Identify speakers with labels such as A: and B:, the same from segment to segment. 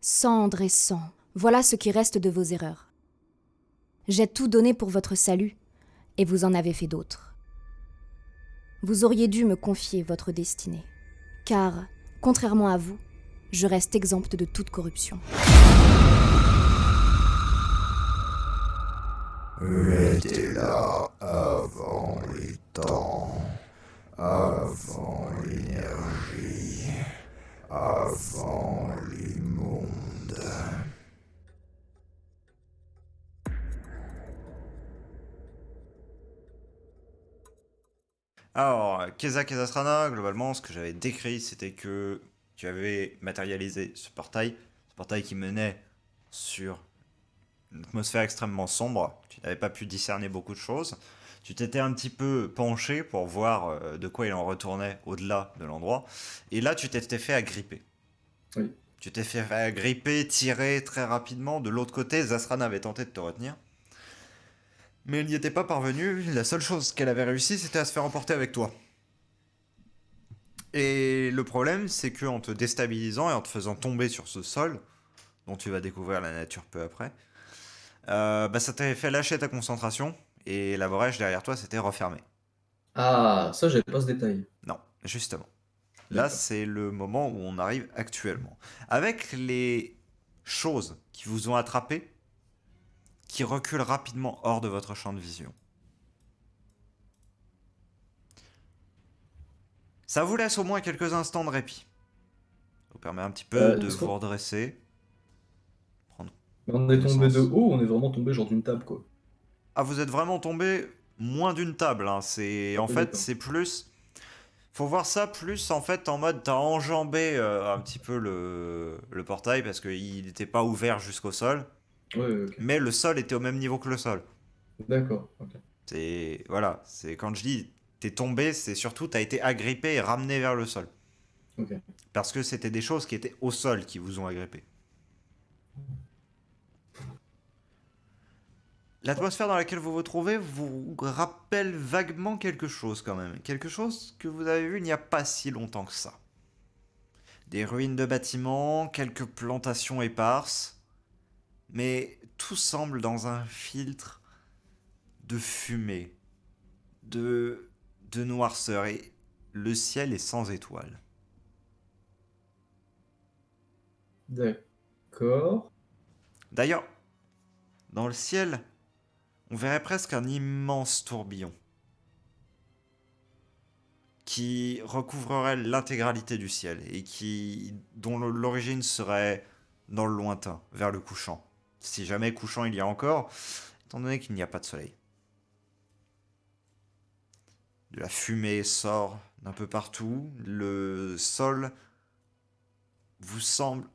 A: Cendre et sang, voilà ce qui reste de vos erreurs. J'ai tout donné pour votre salut, et vous en avez fait d'autres. Vous auriez dû me confier votre destinée, car, contrairement à vous, je reste exempte de toute corruption.
B: J'étais là avant les temps, avant l'énergie, avant les mondes.
C: Alors, Keza Kezastrana, globalement, ce que j'avais décrit, c'était que tu avais matérialisé ce portail qui menait sur une atmosphère extrêmement sombre. Tu n'avais pas pu discerner beaucoup de choses. Tu t'étais un petit peu penché pour voir de quoi il en retournait au-delà de l'endroit. Et là, tu t'étais fait agripper.
D: Oui.
C: Tu t'es fait agripper, tirer très rapidement. De l'autre côté, Zasrana avait tenté de te retenir. Mais elle n'y était pas parvenue. La seule chose qu'elle avait réussi, c'était à se faire emporter avec toi. Et le problème, c'est qu'en te déstabilisant et en te faisant tomber sur ce sol, dont tu vas découvrir la nature peu après, ça t'avait fait lâcher ta concentration et la brèche derrière toi s'était refermée.
D: Ah, ça, j'avais pas ce détail.
C: Non, justement. Là,
D: D'accord.
C: c'est le moment où on arrive actuellement. Avec les choses qui vous ont attrapé, qui reculent rapidement hors de votre champ de vision. Ça vous laisse au moins quelques instants de répit. Ça vous permet un petit peu de
D: Est-ce
C: vous
D: qu'on
C: redresser, prendre
D: on est tombé de
C: connaissance.
D: haut ou on est vraiment tombé genre d'une table, quoi?
C: Ah, vous êtes vraiment tombé moins d'une table, hein. C'est
D: Ah
C: en
D: oui,
C: fait,
D: d'accord.
C: c'est plus. Faut voir ça plus en fait en mode t'as enjambé un petit peu le portail parce qu'il n'était pas ouvert jusqu'au sol,
D: Ouais, ok.
C: mais le sol était au même niveau que le sol.
D: D'accord, ok.
C: C'est voilà, c'est quand je dis t'es tombé, c'est surtout t'as été agrippé et ramené vers le sol
D: Ok.
C: parce que c'était des choses qui étaient au sol qui vous ont agrippé. L'atmosphère dans laquelle vous vous trouvez vous rappelle vaguement quelque chose quand même, quelque chose que vous avez vu il n'y a pas si longtemps que ça. Des ruines de bâtiments, quelques plantations éparses, mais tout semble dans un filtre de fumée, de, de noirceur, et le ciel est sans étoiles.
D: D'accord.
C: D'ailleurs, dans le ciel, on verrait presque un immense tourbillon qui recouvrerait l'intégralité du ciel et dont l'origine serait dans le lointain, vers le couchant. Si jamais couchant il y a encore, étant donné qu'il n'y a pas de soleil. De la fumée sort d'un peu partout. Le sol vous semble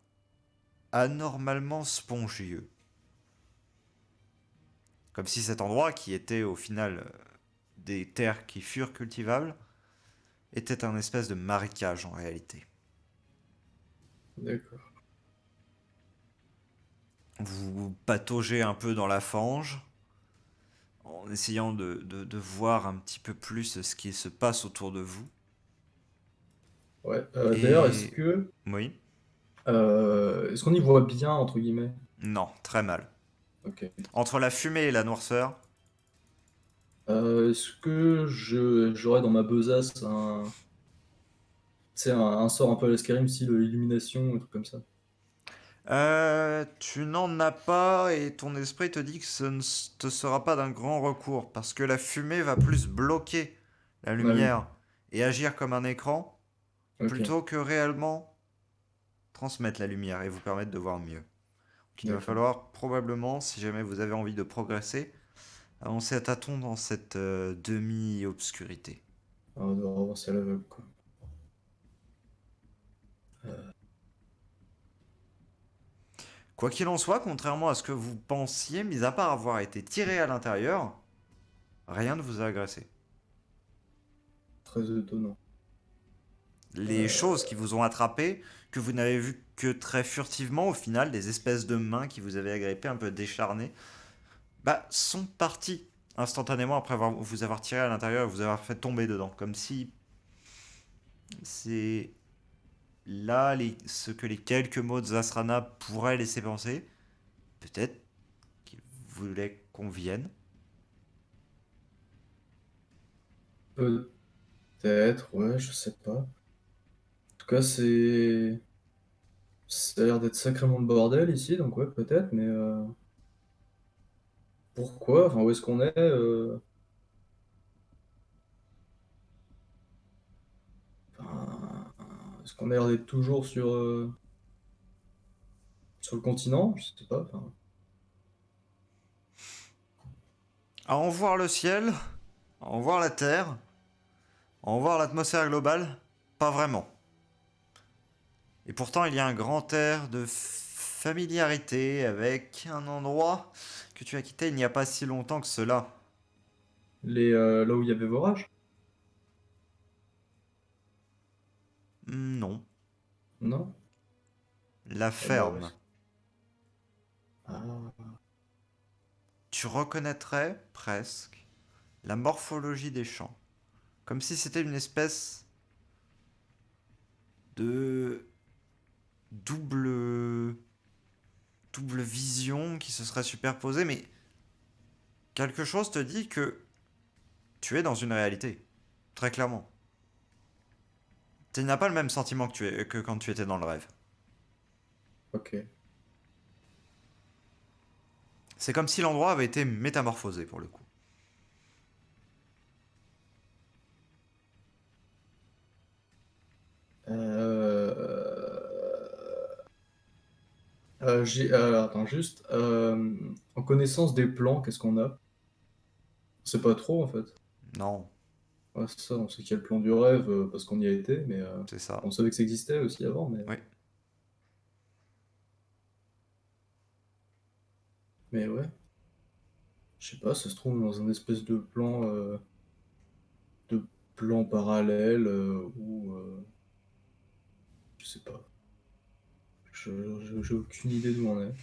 C: anormalement spongieux. Comme si cet endroit, qui était au final des terres qui furent cultivables, était un espèce de marécage en réalité.
D: D'accord.
C: Vous pataugez un peu dans la fange, en essayant de voir un petit peu plus ce qui se passe autour de vous.
D: Ouais. D'ailleurs,
C: Et... Oui.
D: est-ce qu'on y voit bien, entre guillemets?
C: Non, très mal.
D: Ok.
C: Entre la fumée et la noirceur,
D: Est-ce que j'aurais dans ma besace tu sais, un sort un peu à la Skyrim, style illumination, un truc comme ça?
C: tu n'en as pas et ton esprit te dit que ce ne te sera pas d'un grand recours parce que la fumée va plus bloquer la
D: Ah oui.
C: lumière et agir comme un écran
D: Ok.
C: plutôt que réellement transmettre la lumière et vous permettre de voir mieux. Donc il va
D: D'accord.
C: falloir probablement, si jamais vous avez envie de progresser, avancer à tâtons dans cette demi-obscurité.
D: Alors, on doit avancer à l'aveugle, quoi.
C: Quoi qu'il en soit, contrairement à ce que vous pensiez, mis à part avoir été tiré à l'intérieur, rien ne vous a agressé.
D: Très étonnant.
C: Les choses
D: Euh,
C: qui vous ont attrapé, que vous n'avez vu que très furtivement, au final, des espèces de mains qui vous avaient agrippé, un peu décharnées, sont parties instantanément après vous avoir tiré à l'intérieur et vous avoir fait tomber dedans. Comme si c'est là, ce que les quelques mots de Zasrana pourraient laisser penser, peut-être qu'il voulait qu'on vienne.
D: Peut-être, ouais, je sais pas. En tout cas, ça a l'air d'être sacrément le bordel ici, donc ouais, peut-être, mais pourquoi? Enfin, où est-ce qu'on est? Enfin, est-ce qu'on a l'air d'être toujours sur le continent? Je sais pas. Enfin,
C: À en voir le ciel, à en voir la Terre, à en voir l'atmosphère globale, pas vraiment. Et pourtant, il y a un grand air de familiarité avec un endroit que tu as quitté il n'y a pas si longtemps que cela.
D: là où il y avait Vorage?
C: Non,
D: Non?
C: la
D: Eh ben ouais.
C: ferme.
D: Ah.
C: Tu reconnaîtrais presque la morphologie des champs, comme si c'était une espèce de double double vision qui se serait superposée, mais quelque chose te dit que tu es dans une réalité, très clairement. Tu n'as pas le même sentiment que quand tu étais dans le rêve.
D: Ok.
C: C'est comme si l'endroit avait été métamorphosé pour le coup.
D: Euh... attends, juste. En connaissance des plans, qu'est-ce qu'on a? C'est pas trop, en fait.
C: Non,
D: Ouais, c'est ça, on sait qu'il y a le plan du rêve parce qu'on y a été, mais
C: c'est ça.
D: on savait que ça existait aussi avant,
C: Oui.
D: mais ouais. Je sais pas, ça se trouve dans un espèce de plan parallèle ou je sais pas. J'ai aucune idée d'où on est.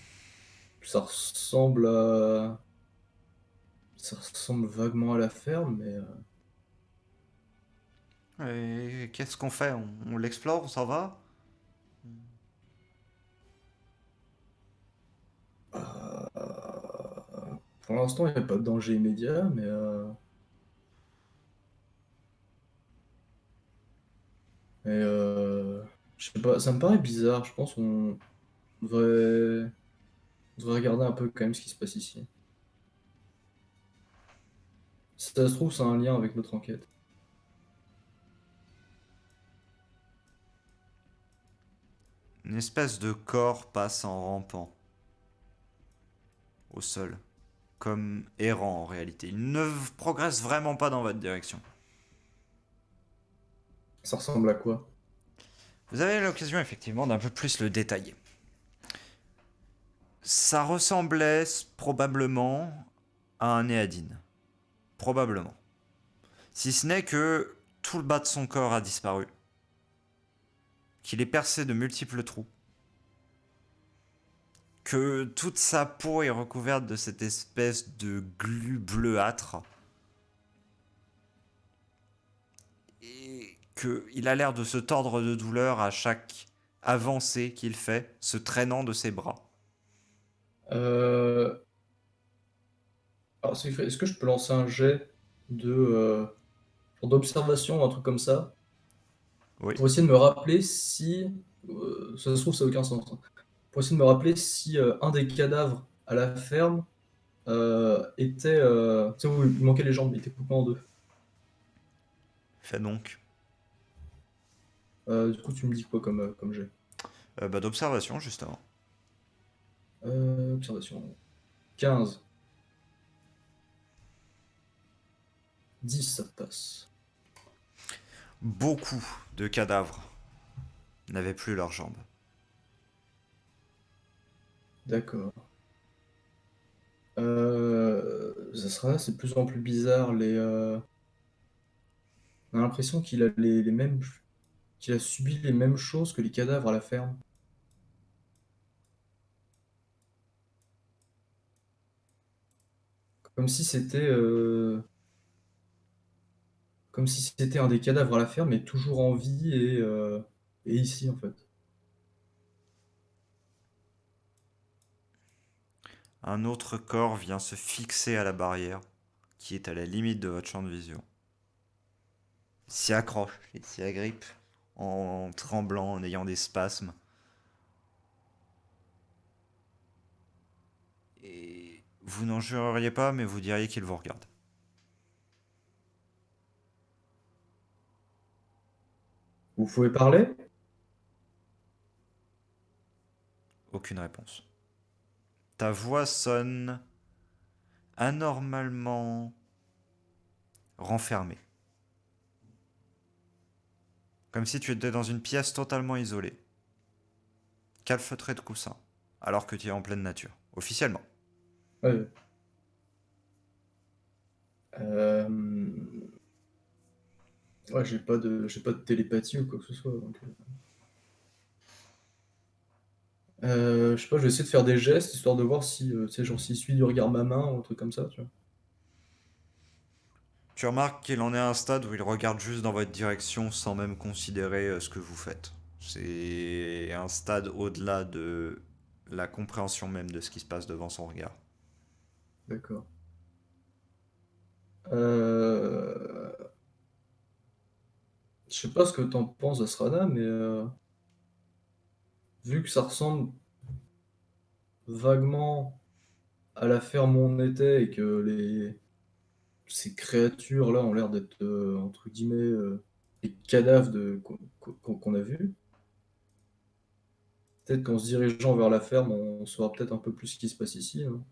D: Ça ressemble à. Ça ressemble vaguement à la ferme, mais.
C: Et qu'est-ce qu'on fait? On l'explore, on s'en va?
D: Pour l'instant, il n'y a pas de danger immédiat, mais je sais pas, ça me paraît bizarre. Je pense qu'on devrait, on devrait regarder un peu quand même ce qui se passe ici. Si ça se trouve, c'est un lien avec notre enquête.
C: Une espèce de corps passe en rampant au sol, comme errant en réalité. Il ne progresse vraiment pas dans votre direction.
D: Ça ressemble à quoi?
C: Vous avez l'occasion effectivement d'un peu plus le détailler. Ça ressemblait probablement à un Néadine. Probablement. Si ce n'est que tout le bas de son corps a disparu, qu'il est percé de multiples trous, que toute sa peau est recouverte de cette espèce de glu bleuâtre, et qu'il a l'air de se tordre de douleur à chaque avancée qu'il fait, se traînant de ses bras.
D: Euh, Alors, est-ce que je peux lancer un jet genre d'observation, un truc comme ça,
C: Oui,
D: pour essayer de me rappeler si. Ça se trouve, ça n'a aucun sens, hein. Pour essayer de me rappeler si un des cadavres à la ferme était. Tu sais, où il manquait les jambes, il était coupé en deux.
C: fais donc.
D: Du coup, tu me dis quoi comme jet?
C: D'observation justement.
D: Observation. 15. 10, ça passe.
C: Beaucoup de cadavres n'avaient plus leurs jambes.
D: D'accord. Ça sera, c'est de plus en plus bizarre. On a l'impression qu'il a les mêmes, qu'il a subi les mêmes choses que les cadavres à la ferme. Comme si c'était, euh, comme si c'était un des cadavres à la ferme, mais toujours en vie et ici, en fait.
C: Un autre corps vient se fixer à la barrière, qui est à la limite de votre champ de vision. S'y accroche et s'y agrippe, en tremblant, en ayant des spasmes. Et vous n'en jureriez pas, mais vous diriez qu'il vous regarde.
D: Vous pouvez parler?
C: Aucune réponse. Ta voix sonne anormalement renfermée. Comme si tu étais dans une pièce totalement isolée, calfeutrée de coussins, alors que tu es en pleine nature, officiellement.
D: Ouais. Ouais, j'ai pas de télépathie ou quoi que ce soit. Donc, je sais pas, je vais essayer de faire des gestes histoire de voir si, tu sais, genre s'il suit du regard ma main ou un truc comme ça, tu vois.
C: Tu remarques qu'il en est à un stade où il regarde juste dans votre direction sans même considérer ce que vous faites. C'est un stade au-delà de la compréhension même de ce qui se passe devant son regard.
D: D'accord. Euh... Je sais pas ce que t'en penses, Asrana, mais vu que ça ressemble vaguement à la ferme où on était et que ces créatures-là ont l'air d'être, entre guillemets, les cadavres qu'on a vus, peut-être qu'en se dirigeant vers la ferme, on saura peut-être un peu plus ce qui se passe ici, hein.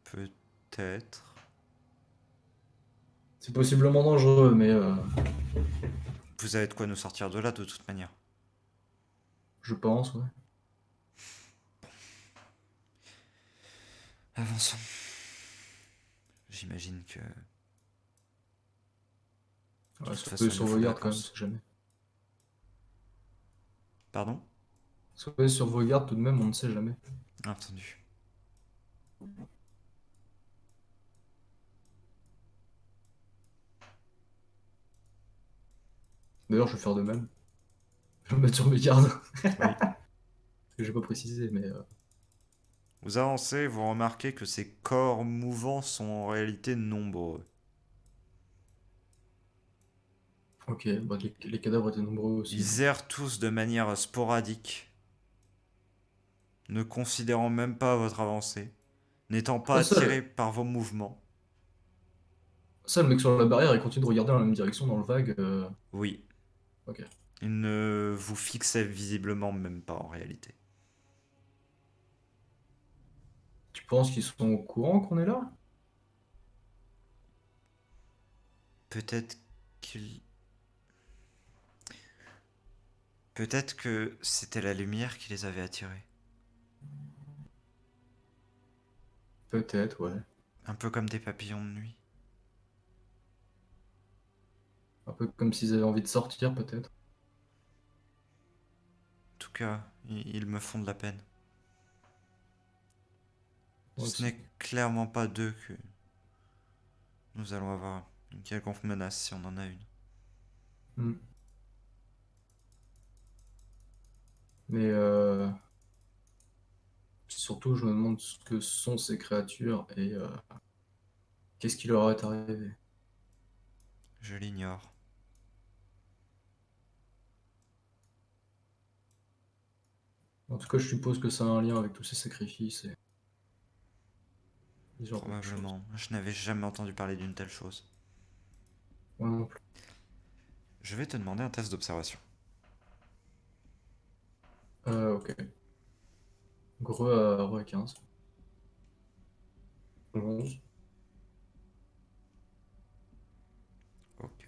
C: Peut-être.
D: C'est possiblement dangereux, mais
C: Vous avez de quoi nous sortir de là de toute manière.
D: je pense, ouais.
C: Avançons. J'imagine que de
D: Ouais,
C: toute
D: soyez
C: façon il
D: sur
C: nous
D: vos
C: faut des
D: gardes quand même,
C: réponses.
D: si jamais.
C: Pardon?
D: Soyez sur vos gardes tout de même, on ne sait jamais.
C: Entendu.
D: D'ailleurs, je vais faire de même. Je vais me mettre sur mes gardes.
C: Oui.
D: J'ai pas précisé, mais
C: Vous avancez, vous remarquez que ces corps mouvants sont en réalité nombreux.
D: ok, bah, les cadavres étaient nombreux aussi,
C: Ils
D: donc.
C: errent tous de manière sporadique, ne considérant même pas votre avancée, n'étant pas
D: Ah,
C: attirés par vos mouvements.
D: ça, le mec sur la barrière, il continue de regarder dans la même direction dans le vague.
C: Oui,
D: Ok.
C: ils ne vous fixaient visiblement même pas en réalité.
D: Tu penses qu'ils sont au courant qu'on est là?
C: Peut-être qu'ils... Peut-être que c'était la lumière qui les avait attirés.
D: Peut-être, ouais.
C: Un peu comme des papillons de nuit.
D: Un peu comme s'ils avaient envie de sortir, peut-être.
C: En tout cas, ils me font de la peine.
D: Moi
C: Ce
D: aussi.
C: n'est clairement pas d'eux que nous allons avoir une quelconque menace si on en a une.
D: Hmm. Mais surtout, je me demande ce que sont ces créatures et qu'est-ce qui leur est arrivé.
C: Je l'ignore.
D: En tout cas, je suppose que ça a un lien avec tous ces sacrifices et ce genre de choses.
C: Probablement. Je n'avais jamais entendu parler d'une telle chose.
D: Moi non plus.
C: Je vais te demander un test d'observation.
D: Ok. Gros à 15. 11.
C: Ok.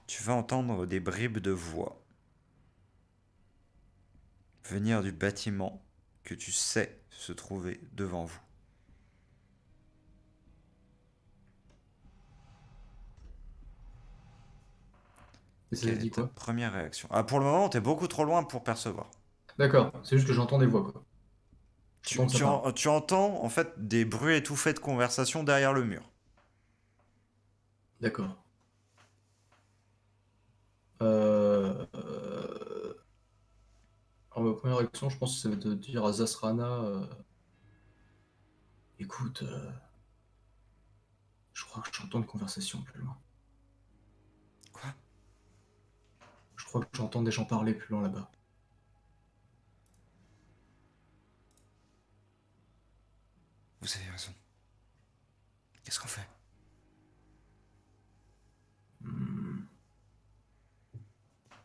C: Tu vas entendre des bribes de voix venir du bâtiment que tu sais se trouver devant vous.
D: Et ça
C: Quelle
D: dit
C: est ta
D: quoi?
C: première réaction? Ah, pour le moment, t'es beaucoup trop loin pour percevoir.
D: D'accord, c'est juste que j'entends des voix, quoi. J'entends que ça parle.
C: Tu entends en fait des bruits étouffés de conversation derrière le mur.
D: D'accord. Alors, ma première action, je pense que ça va être de dire à Zasrana, écoute, je crois que j'entends une conversation plus loin.
C: Quoi?
D: Je crois que j'entends des gens parler plus loin là-bas.
C: Vous avez raison. Qu'est-ce qu'on fait?
D: Hmm.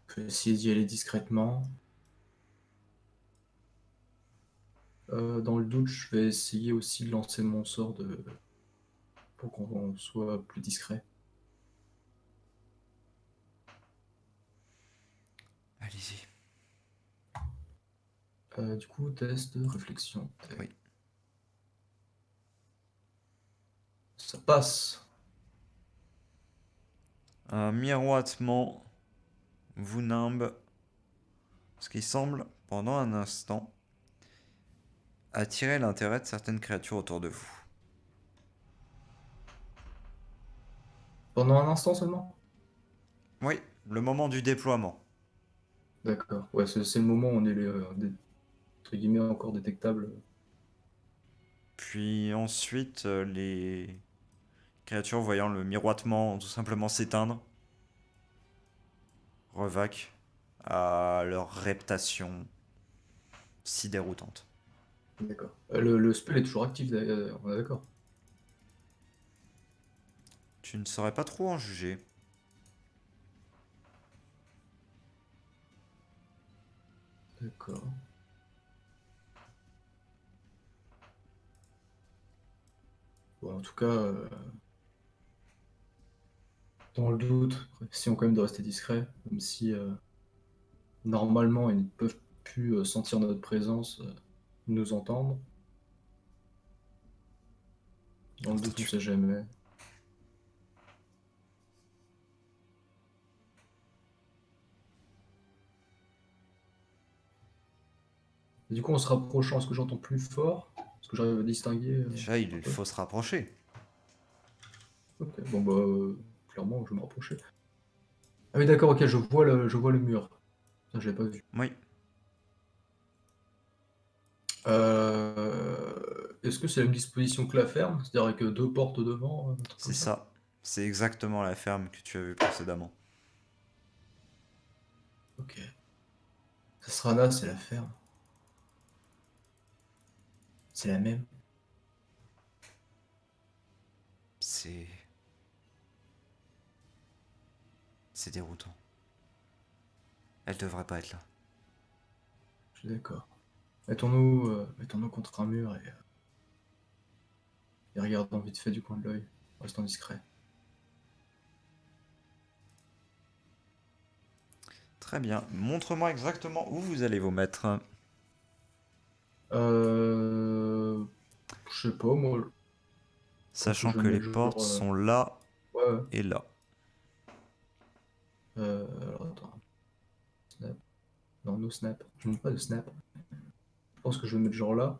D: Je vais essayer d'y aller discrètement. Dans le doute, je vais essayer aussi de lancer mon sort pour qu'on soit plus discret.
C: Allez-y.
D: Du coup, test de réflexion.
C: Oui.
D: Ça passe.
C: Un miroitement vous nimbe, ce qui semble, pendant un instant, attirer l'intérêt de certaines créatures autour de vous.
D: Pendant un instant seulement?
C: Oui, le moment du déploiement.
D: D'accord. Ouais, c'est le moment où on est entre guillemets encore détectable.
C: Puis ensuite, les créatures voyant le miroitement tout simplement s'éteindre, revaquent à leur reptation si déroutante.
D: D'accord. Le spell est toujours actif, on est d'accord.
C: Tu ne saurais pas trop en juger.
D: D'accord. Bon, en tout cas, dans le doute, essayons quand même de rester discret, même si normalement ils ne peuvent plus sentir notre présence, nous entendre. Dans le doute, on
C: Entendu.
D: sait jamais. Et du coup, en se rapprochant, est-ce que j'entends plus fort? Est-ce que j'arrive à distinguer
C: Déjà,
D: un
C: il
D: peu?
C: faut se rapprocher.
D: Ok, bon bah, clairement, je vais me rapprocher. Ah oui, d'accord, ok, je vois le mur. Ça, je l'ai pas vu.
C: Oui,
D: Est-ce que c'est la même disposition que la ferme? C'est-à-dire avec deux portes devant, un truc
C: c'est
D: comme ça?
C: ça. C'est exactement la ferme que tu as vue précédemment.
D: Ok. Sasrana, c'est la ferme. C'est la même.
C: C'est... C'est déroutant. Elle devrait pas être là.
D: Je suis d'accord. Mettons-nous contre un mur et regardons vite fait du coin de l'œil. Restons discrets.
C: Très bien. Montre-moi exactement où vous allez vous mettre.
D: Euh... Je sais pas, moi, je pense que
C: Sachant
D: je vais
C: que
D: me
C: les
D: mettre
C: portes
D: genre...
C: sont là
D: Ouais, ouais.
C: et là.
D: Alors attends. Snap. Non, no snap. Je ne veux pas de snap. Je pense que je vais me mettre genre là.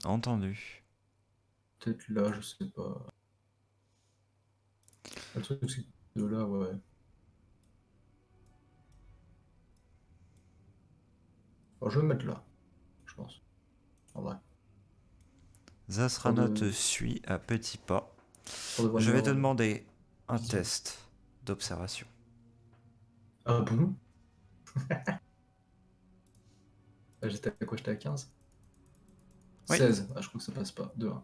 C: Entendu.
D: Peut-être là, je sais pas. Le truc, c'est que de là, ouais. Alors, je vais me mettre là, je pense. En vrai. Histoire
C: Zasrana te
D: de,
C: suit à petits pas.
D: histoire de
C: Je vais
D: vraiment
C: te demander un
D: visible.
C: test d'observation.
D: Ah bon? Ah, j'étais à quoi? J'étais à 15?
C: Oui.
D: 16. Ah, je crois que ça passe pas. 2-1.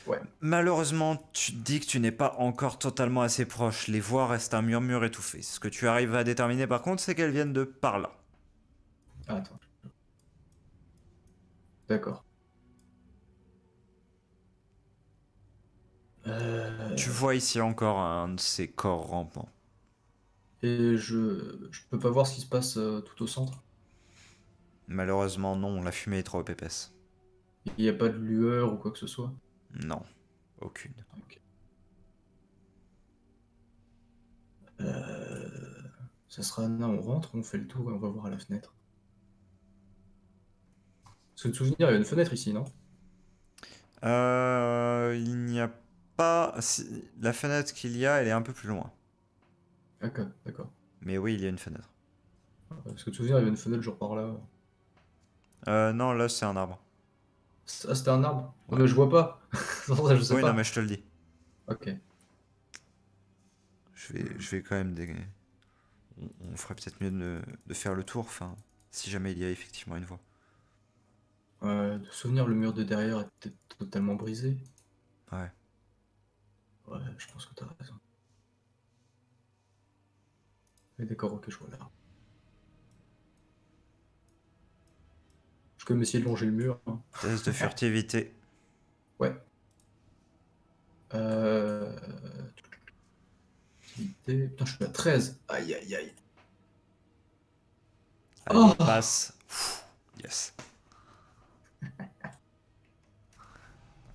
D: Ouais.
C: Malheureusement, tu te dis que tu n'es pas encore totalement assez proche. Les voix restent un murmure étouffé. Ce que tu arrives à déterminer par contre, c'est qu'elles viennent de par là.
D: Ah, attends. D'accord.
C: Tu
D: Euh,
C: vois ici encore un de ces corps rampants.
D: Et je peux pas voir ce qui se passe tout au centre.
C: Malheureusement, non, la fumée est trop épaisse.
D: Il n'y a pas de lueur ou quoi que ce soit.
C: Non, aucune.
D: Ok. Euh, Ça sera, non, on rentre, on fait le tour et on va voir à la fenêtre. Parce que de souvenir, il y a une fenêtre ici, non?
C: Il n'y a pas... La fenêtre qu'il y a, elle est un peu plus loin.
D: D'accord, d'accord.
C: Mais oui, il y a une fenêtre.
D: Parce que tu te souviens, il y avait une fenêtre genre par là.
C: Non, là, c'est un arbre.
D: Ah, c'était un arbre?
C: Ouais.
D: Mais je vois pas. C'est pour ça, je sais
C: Oui, non, mais
D: pas.
C: je te le dis.
D: Ok.
C: Je vais quand même... On ferait peut-être mieux de faire le tour, enfin, si jamais il y a effectivement une voie.
D: De souvenir, le mur de derrière était totalement brisé.
C: Ouais.
D: Ouais, je pense que t'as raison. Mais d'accord, ok, je vois là. Je peux même essayer de longer le mur, hein.
C: Test de furtivité.
D: Ouais. Euh... Activité. Putain, je suis à 13. Aïe, aïe, aïe.
C: Allez,
D: Oh!
C: passe. Pfff, yes.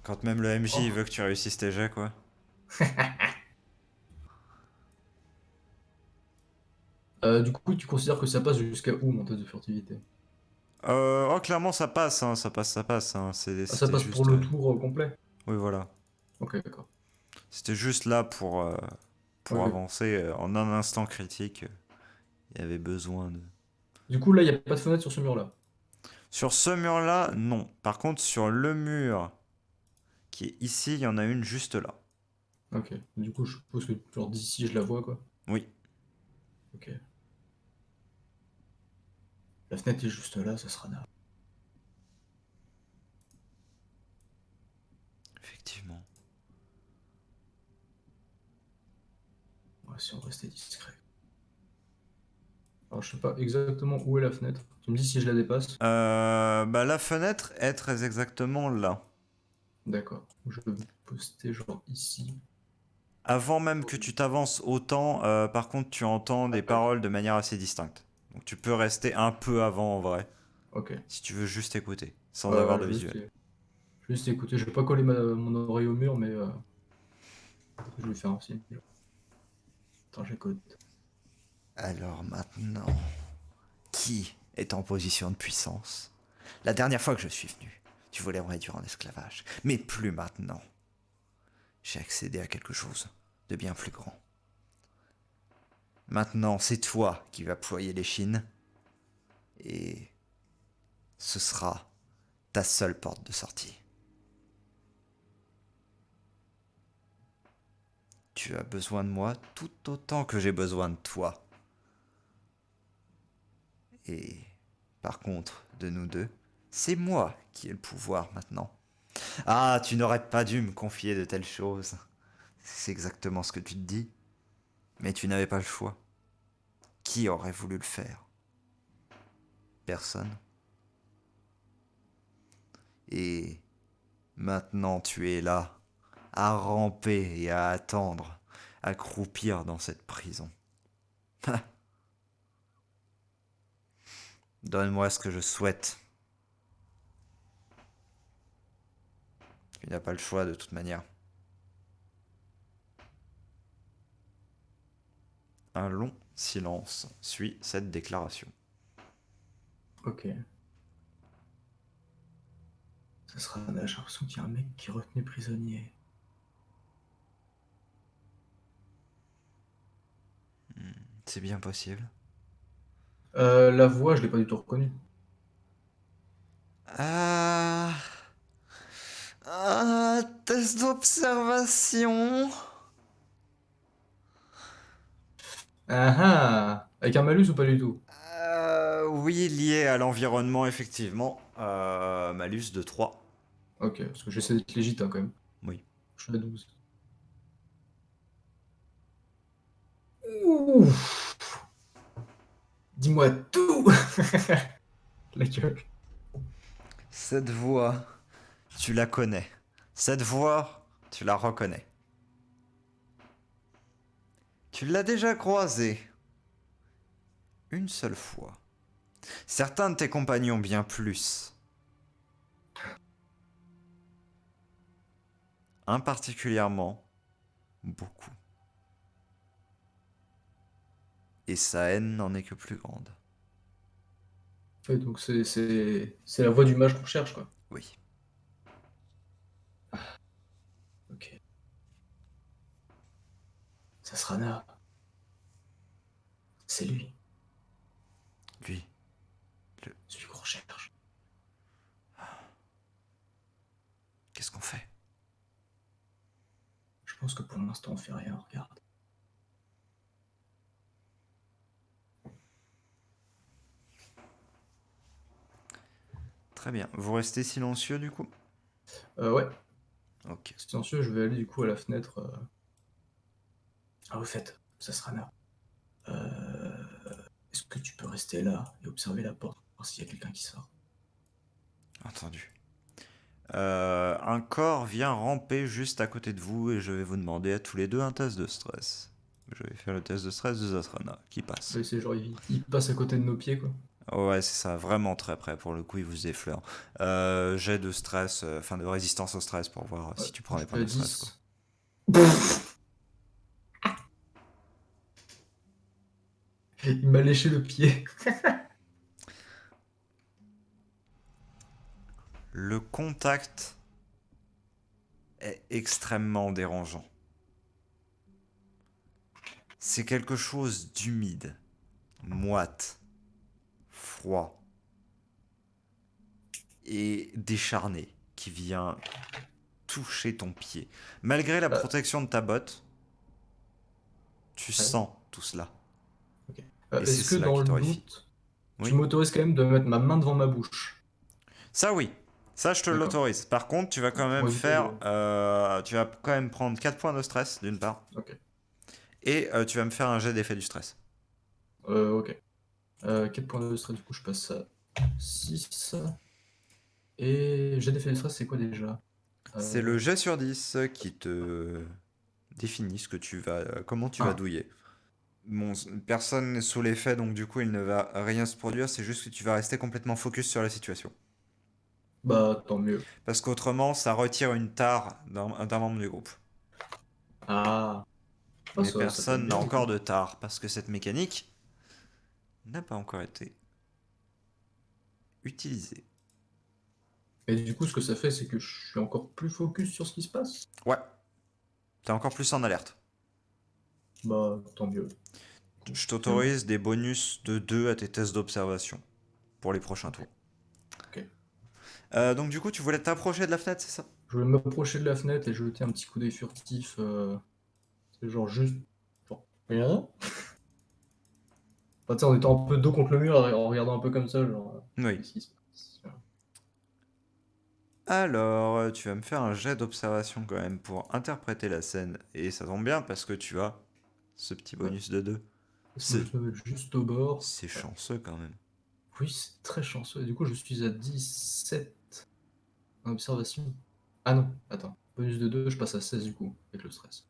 C: Quand même le MJ il
D: Oh.
C: veut que tu réussisses tes jets, quoi.
D: Du coup, tu considères que ça passe jusqu'à où, mon test de furtivité?
C: Oh, clairement, ça passe, hein, ça passe, ça passe. Hein.
D: Ah, ça
C: C'était
D: passe pour
C: juste...
D: le tour complet?
C: Oui, voilà.
D: Ok, d'accord.
C: C'était juste là pour
D: Ok.
C: avancer. En un instant critique, il y avait besoin de...
D: Du coup, là, il n'y a pas de fenêtre sur ce mur-là.
C: Sur ce mur-là, non. Par contre, sur le mur qui est ici, il y en a une juste là.
D: Ok. Du coup, je suppose que genre d'ici, je la vois, quoi.
C: Oui,
D: Ok. La fenêtre est juste là, ça sera là.
C: effectivement.
D: Ouais, si on restait discret. Alors, je sais pas exactement où est la fenêtre. Tu me dis si je la dépasse.
C: Bah, la fenêtre est très exactement là.
D: D'accord. Je peux me poster genre ici.
C: Avant même que tu t'avances autant, par contre, tu entends des
D: D'accord.
C: paroles de manière assez distincte. Donc tu peux rester un peu avant en vrai,
D: Ok.
C: si tu veux juste écouter, sans avoir de visuel.
D: Je vais juste écouter. Je vais pas coller mon oreille au mur, mais je vais lui faire un signe. Attends, j'écoute.
C: Alors maintenant, qui est en position de puissance? La dernière fois que je suis venu, tu voulais me réduire en esclavage, mais plus maintenant. J'ai accédé à quelque chose de bien plus grand. Maintenant, c'est toi qui vas ployer l'échine, et ce sera ta seule porte de sortie. Tu as besoin de moi tout autant que j'ai besoin de toi. Et par contre, de nous deux, c'est moi qui ai le pouvoir maintenant. Ah, tu n'aurais pas dû me confier de telles choses. C'est exactement ce que tu te dis. Mais tu n'avais pas le choix. Qui aurait voulu le faire? Personne. Et maintenant tu es là, à ramper et à attendre, à croupir dans cette prison. Donne-moi ce que je souhaite. Tu n'as pas le choix de toute manière. Un long silence suit cette déclaration.
D: Ok. Ça sera là. J'ai l'impression qu'il y a un mec qui est retenu prisonnier.
C: C'est bien possible.
D: La voix, je l'ai pas du tout reconnue.
C: Ah, test d'observation.
D: Ah ah! Avec un malus ou pas du tout?
C: Oui, lié à l'environnement, effectivement. Malus de 3.
D: Ok, parce que j'essaie d'être légit hein, quand même.
C: Oui.
D: Je suis à 12. Ouh! Dis-moi tout! La gueule.
C: Cette voix, tu la connais. Cette voix, tu la reconnais. Tu l'as déjà croisée. Une seule fois. Certains de tes compagnons bien plus. Un particulièrement, beaucoup. Et sa haine n'en est que plus grande.
D: Ouais, donc c'est la voix du mage qu'on cherche, quoi.
C: Oui.
D: Ok. Ça sera là. C'est lui,
C: Lui.
D: celui qu'on recherche.
C: Qu'est-ce qu'on fait?
D: Je pense que pour l'instant, on fait rien, regarde.
C: Très bien. Vous restez silencieux du coup?
D: Ouais,
C: Ok.
D: silencieux, je vais aller du coup à la fenêtre. Ah, au fait, ça sera là. Est-ce que tu peux rester là et observer la porte, voir s'il y a quelqu'un qui sort?
C: Entendu. Un corps vient ramper juste à côté de vous et je vais vous demander à tous les deux un test de stress. Je vais faire le test de stress de Zatrana qui passe.
D: Ouais, c'est genre, il passe à côté de nos pieds, quoi.
C: Ouais, c'est ça, vraiment très près. Pour le coup, il vous effleure. Jet de stress, enfin de résistance au stress pour voir
D: Ouais,
C: si tu prends
D: moi,
C: des
D: je
C: points
D: fais
C: de stress, quoi.
D: 10. Il m'a léché le pied.
C: Le contact est extrêmement dérangeant. C'est quelque chose d'humide, moite, froid et décharné qui vient toucher ton pied. Malgré la
D: Euh,
C: protection de ta botte, tu
D: ouais,
C: sens tout cela.
D: ok.
C: Et c'est
D: Est-ce que
C: cela
D: dans
C: qui
D: le
C: t'horrifie.
D: doute, tu
C: Oui.
D: m'autorises quand même de mettre ma main devant ma bouche?
C: Ça oui. Ça je te
D: D'accord.
C: l'autorise. Par contre, tu vas quand
D: Pour
C: même
D: éviter
C: faire...
D: de...
C: tu vas quand même prendre 4 points de stress d'une part.
D: Ok.
C: Et tu vas me faire un jet d'effet du stress.
D: Ok. 4 points de stress, du coup, je passe à 6. Et j'ai d'effet de stress, c'est quoi déjà?
C: C'est
D: Euh,
C: le jet sur 10 qui te définit ce que tu vas, comment tu vas
D: Ah,
C: douiller. Bon, personne n'est sous l'effet, donc du coup il ne va rien se produire, c'est juste que tu vas rester complètement focus sur la situation.
D: bah tant mieux.
C: Parce qu'autrement, ça retire une tare d'un membre du groupe.
D: Ah, oh,
C: Mais
D: ça peut être
C: personne n'a
D: bien du
C: encore
D: coup.
C: de tare, parce que cette mécanique n'a pas encore été utilisée.
D: Et du coup, ce que ça fait, c'est que je suis encore plus focus sur ce qui se passe.
C: Ouais, t'es encore plus en alerte.
D: Bah tant mieux.
C: Je
D: Bien.
C: t'autorise des bonus de 2 à tes tests d'observation pour les prochains
D: Ok.
C: tours.
D: Ok.
C: Donc du coup, tu voulais t'approcher de la fenêtre, c'est ça?
D: Je vais m'approcher de la fenêtre et jeter un petit coup d'œil furtif. C'est genre juste. Genre, rien. Enfin, tu sais, en étant un peu dos contre le mur, en regardant un peu comme ça, genre.
C: Oui.
D: Qu'est-ce qui se passe?
C: Alors, tu vas me faire un jet d'observation quand même pour interpréter la scène. Et ça tombe bien parce que tu as ce petit
D: Ouais.
C: bonus de 2.
D: Laisse-moi
C: C'est
D: juste me mettre juste au bord.
C: c'est
D: Ouais.
C: chanceux quand même.
D: Oui, c'est très chanceux. Et du coup, je suis à 17 en observation. Ah non, attends. Bonus de 2, je passe à 16 du coup, avec le stress.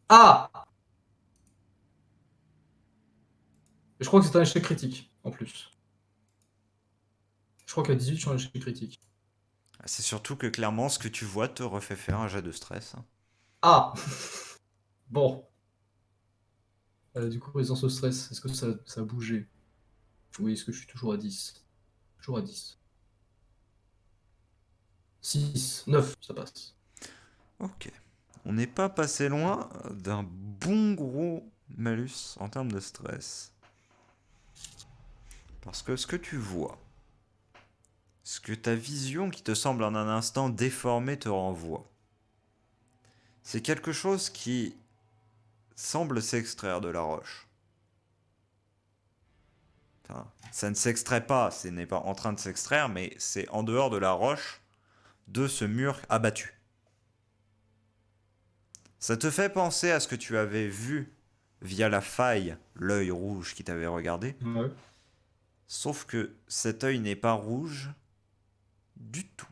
D: Ah! Je crois que c'est un échec critique, en plus. Je crois qu'à 18, je suis en échec critique.
C: C'est surtout que clairement, ce que tu vois te refait faire un jet de stress.
D: Ah! Bon. Du coup, résistance au stress, est-ce que ça a bougé? Oui, est-ce que je suis toujours à 10? Toujours à 10. 6, 9, ça passe.
C: Ok. On n'est pas passé loin d'un bon gros malus en termes de stress. Parce que ce que tu vois, ce que ta vision qui te semble en un instant déformée te renvoie, c'est quelque chose qui semble s'extraire de la roche. Enfin, ça ne s'extrait pas, ce n'est pas en train de s'extraire, mais c'est en dehors de la roche de ce mur abattu. Ça te fait penser à ce que tu avais vu via la faille, l'œil rouge qui t'avait regardé,
D: Ouais.
C: sauf que cet œil n'est pas rouge du tout.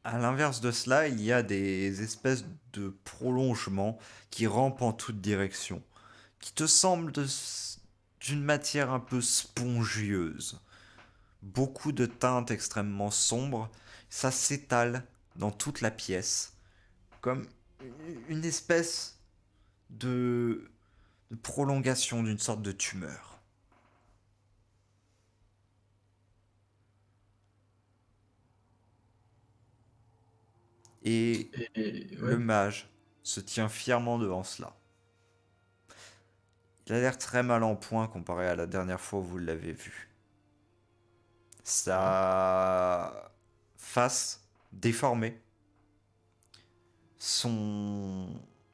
C: À l'inverse de cela, il y a des espèces de prolongements qui rampent en toutes directions, qui te semblent d'une matière un peu spongieuse. Beaucoup de teintes extrêmement sombres, ça s'étale dans toute la pièce, comme une espèce de prolongation d'une sorte de tumeur. Et
D: Et
C: le
D: ouais.
C: mage se tient fièrement devant cela. Il a l'air très mal en point comparé à la dernière fois où vous l'avez vu. Sa face déformée,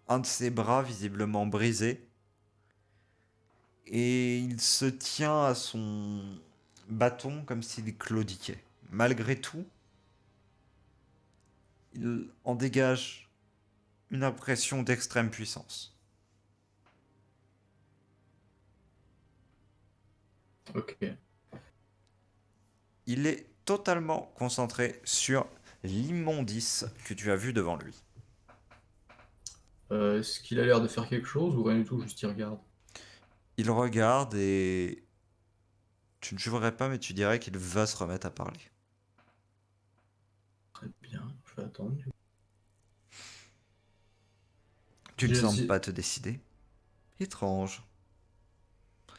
C: un de ses bras visiblement brisé, et il se tient à son bâton comme s'il claudiquait. Malgré tout, il en dégage une impression d'extrême puissance.
D: Ok.
C: Il est totalement concentré sur l'immondice que tu as vu devant lui.
D: Est-ce qu'il a l'air de faire quelque chose ou rien du tout, juste il regarde?
C: Il regarde et tu ne jurerais pas, mais tu dirais qu'il va se remettre à parler.
D: Très bien, je vais attendre.
C: Tu ne
D: J'ai
C: sembles
D: aussi-
C: pas te décider. Étrange. La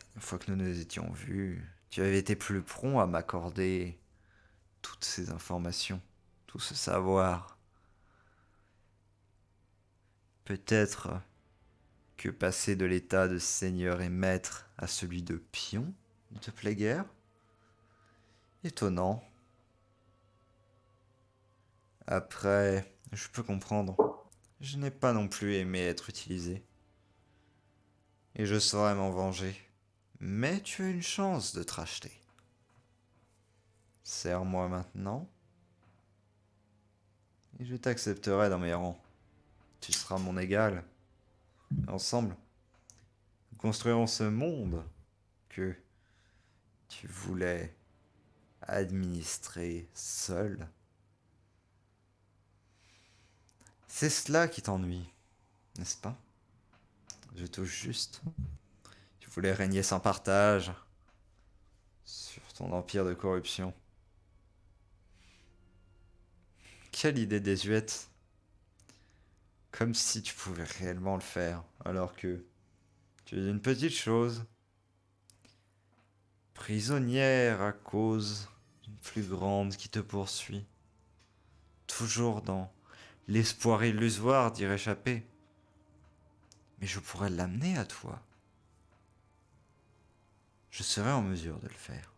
C: dernière fois que nous nous étions vus, tu avais été plus prompt à m'accorder toutes ces informations, tout ce savoir. Peut-être que passer de l'état de seigneur et maître à celui de pion ne te plaît guère? Étonnant. Après, je peux comprendre. Je n'ai pas non plus aimé être utilisé. Et je saurais m'en venger. Mais tu as une chance de te racheter. Serre-moi maintenant, et je t'accepterai dans mes rangs. Tu seras mon égal. Ensemble, nous construirons ce monde que tu voulais administrer seul. C'est cela qui t'ennuie, n'est-ce pas? Je touche juste. Tu voulais régner sans partage sur ton empire de corruption. Quelle idée désuète. Comme si tu pouvais réellement le faire, alors que tu es une petite chose, prisonnière à cause d'une plus grande qui te poursuit, toujours dans l'espoir illusoire d'y réchapper. Mais je pourrais l'amener à toi. Je serais en mesure de le faire.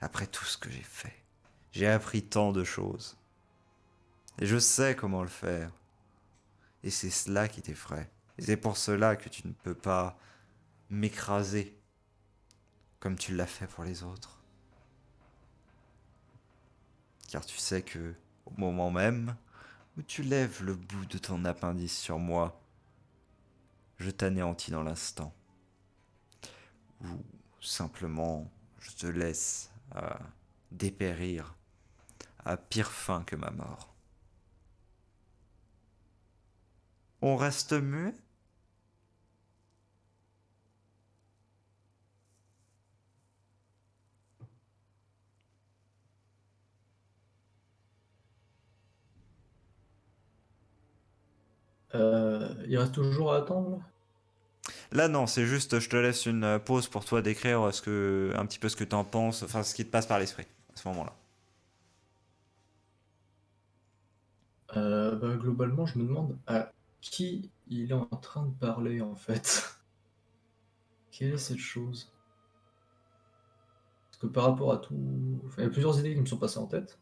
C: Après tout ce que j'ai fait, j'ai appris tant de choses. Et je sais comment le faire. Et c'est cela qui t'effraie. Et c'est pour cela que tu ne peux pas m'écraser comme tu l'as fait pour les autres. Car tu sais que, au moment même où tu lèves le bout de ton appendice sur moi, je t'anéantis dans l'instant. Ou simplement, je te laisse dépérir à pire fin que ma mort. On reste muet?
D: Il reste toujours à attendre là.
C: Là non, c'est juste je te laisse une pause pour toi d'écrire un petit peu ce que t'en penses, enfin ce qui te passe par l'esprit à ce moment-là.
D: Bah, globalement, je me demande à qui il est en train de parler en fait. Quelle est cette chose? Parce que par rapport à tout. Enfin, il y a plusieurs idées qui me sont passées en tête.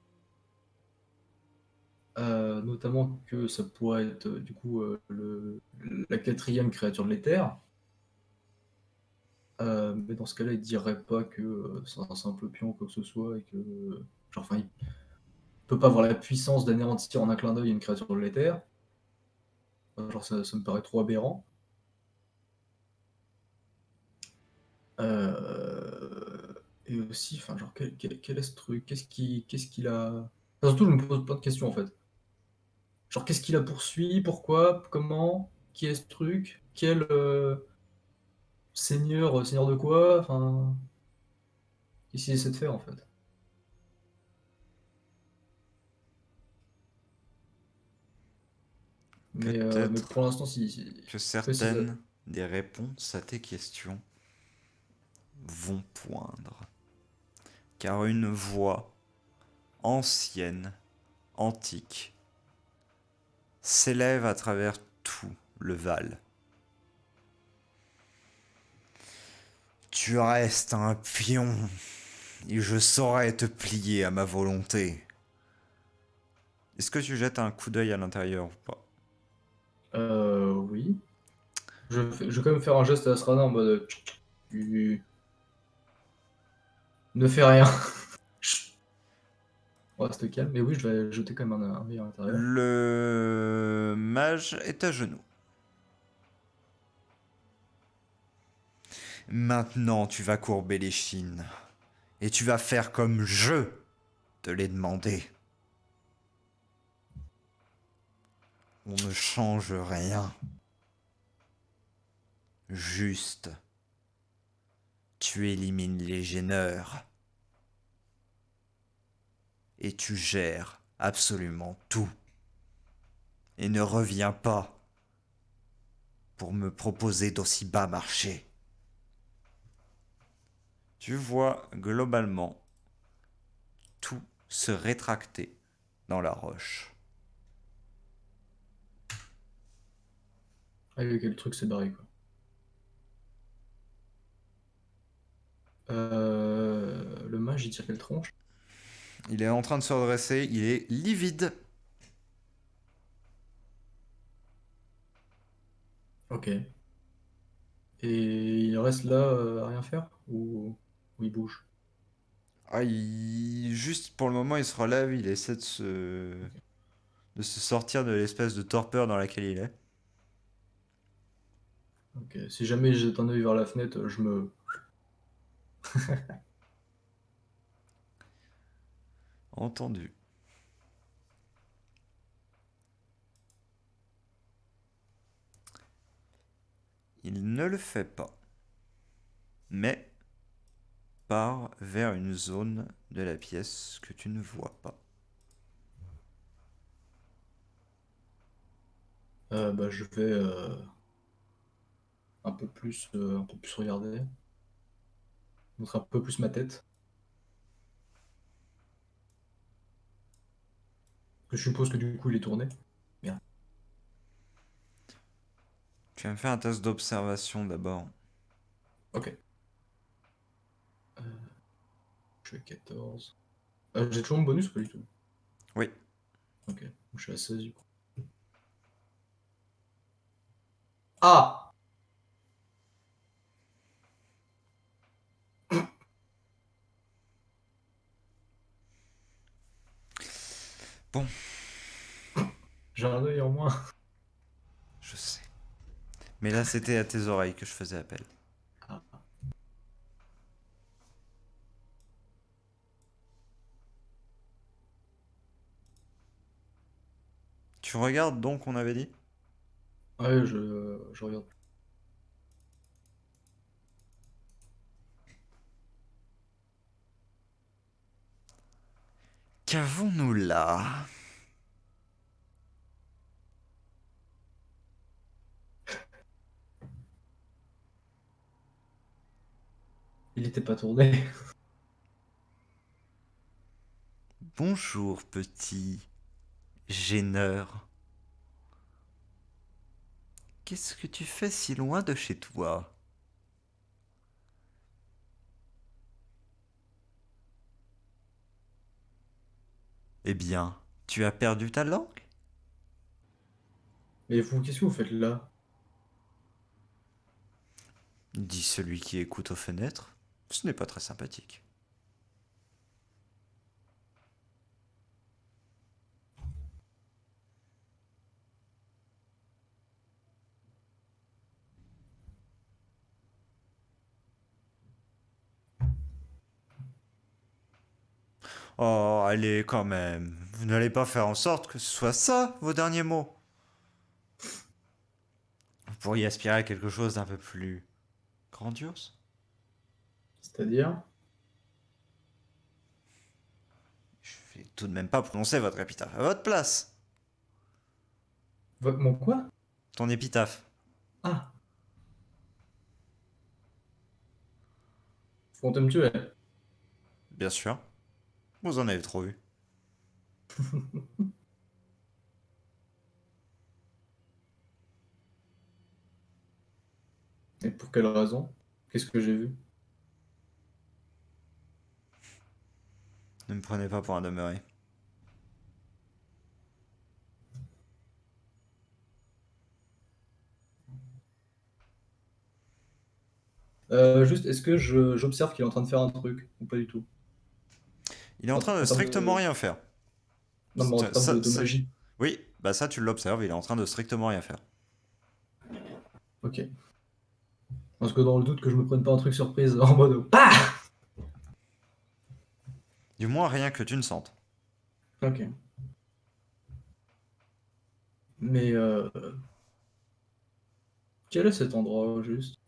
D: Notamment que ça pourrait être du coup la quatrième créature de l'éther. Mais dans ce cas-là, il dirait pas que c'est un simple pion ou quoi que ce soit et que. Genre, enfin, il peut pas avoir la puissance d'anéantir en un clin d'œil une créature de l'éther. Genre, ça me paraît trop aberrant. Et aussi, enfin, genre, quel est ce truc? Qu'est-ce qu'il a. Enfin, surtout, je me pose plein de questions en fait. Genre, qu'est-ce qu'il a poursuivi? Pourquoi? Comment? Qui est ce truc? Quel seigneur? Seigneur de quoi? Enfin, qu'est-ce qu'il essaie de faire en fait? Mais
C: Peut-être
D: pour l'instant,
C: que
D: ouais, si ça.
C: certaines des réponses à tes questions vont poindre. Car une voix ancienne, antique, s'élève à travers tout le Val. Tu restes un pion, et je saurai te plier à ma volonté. Est-ce que tu jettes un coup d'œil à l'intérieur ou pas?
D: Oui. Je vais quand même faire un geste à Asrana en mode. Tu ne fais rien. On reste calme. Mais oui, je vais jeter quand même un œil à l'intérieur.
C: Le mage est à genoux. Maintenant, tu vas courber les chines. Et tu vas faire comme je te l'ai demandé. On ne change rien. Juste, tu élimines les gêneurs. Et tu gères absolument tout. Et ne reviens pas pour me proposer d'aussi bas marché. Tu vois globalement tout se rétracter dans la roche.
D: Ah, ok, le truc s'est barré, quoi. Le mage, il tire quelle tronche?
C: Il est en train de se redresser, il est livide.
D: Ok. Et il reste là à rien faire? Ou il bouge?
C: Ah, juste pour le moment, il se relève, il essaie de se sortir de l'espèce de torpeur dans laquelle il est.
D: Ok. Si jamais je jette un œil vers la fenêtre, je me.
C: Entendu. Il ne le fait pas, mais part vers une zone de la pièce que tu ne vois pas.
D: Bah, je vais un peu plus regarder. Montrer un peu plus ma tête. Je suppose que du coup, il est tourné. Merde.
C: Tu vas me faire un test d'observation d'abord.
D: Ok. Je suis à 14. J'ai toujours mon bonus ou pas du tout?
C: Oui.
D: Ok. Donc, je suis à 16 du coup. Ah!
C: Bon,
D: J'ai un œil en moins.
C: je sais. Mais là, c'était à tes oreilles que je faisais appel.
D: Ah.
C: Tu regardes donc, on avait dit?
D: Ouais, je regarde.
C: Qu'avons-nous là?
D: Il était pas tourné.
C: Bonjour, petit gêneur. Qu'est-ce que tu fais si loin de chez toi? Eh bien, tu as perdu ta langue?
D: Mais vous, qu'est-ce que vous faites là?
C: Dit celui qui écoute aux fenêtres. Ce n'est pas très sympathique. Oh, allez, quand même. Vous n'allez pas faire en sorte que ce soit ça, vos derniers mots. Vous pourriez aspirer à quelque chose d'un peu plus grandiose.
D: C'est-à-dire?
C: Je vais tout de même pas prononcer votre épitaphe à votre place.
D: Mon quoi?
C: Ton épitaphe.
D: Ah! Fantôme me tuer.
C: Bien sûr. Vous en avez trop vu.
D: Et pour quelle raison? Qu'est-ce que j'ai vu?
C: Ne me prenez pas pour un demeuré.
D: Juste, est-ce que j'observe qu'il est en train de faire un truc ou pas du tout?
C: Il est en train de
D: En termes
C: strictement
D: de...
C: rien faire.
D: Non, mais en termes de
C: Ça-
D: magie.
C: Oui, bah ça tu l'observes, il est en train de strictement rien faire.
D: Ok. Parce que dans le doute que je me prenne pas un truc surprise en mode PAH!
C: Du moins rien que tu ne sentes.
D: Ok. Mais quel est cet endroit au juste?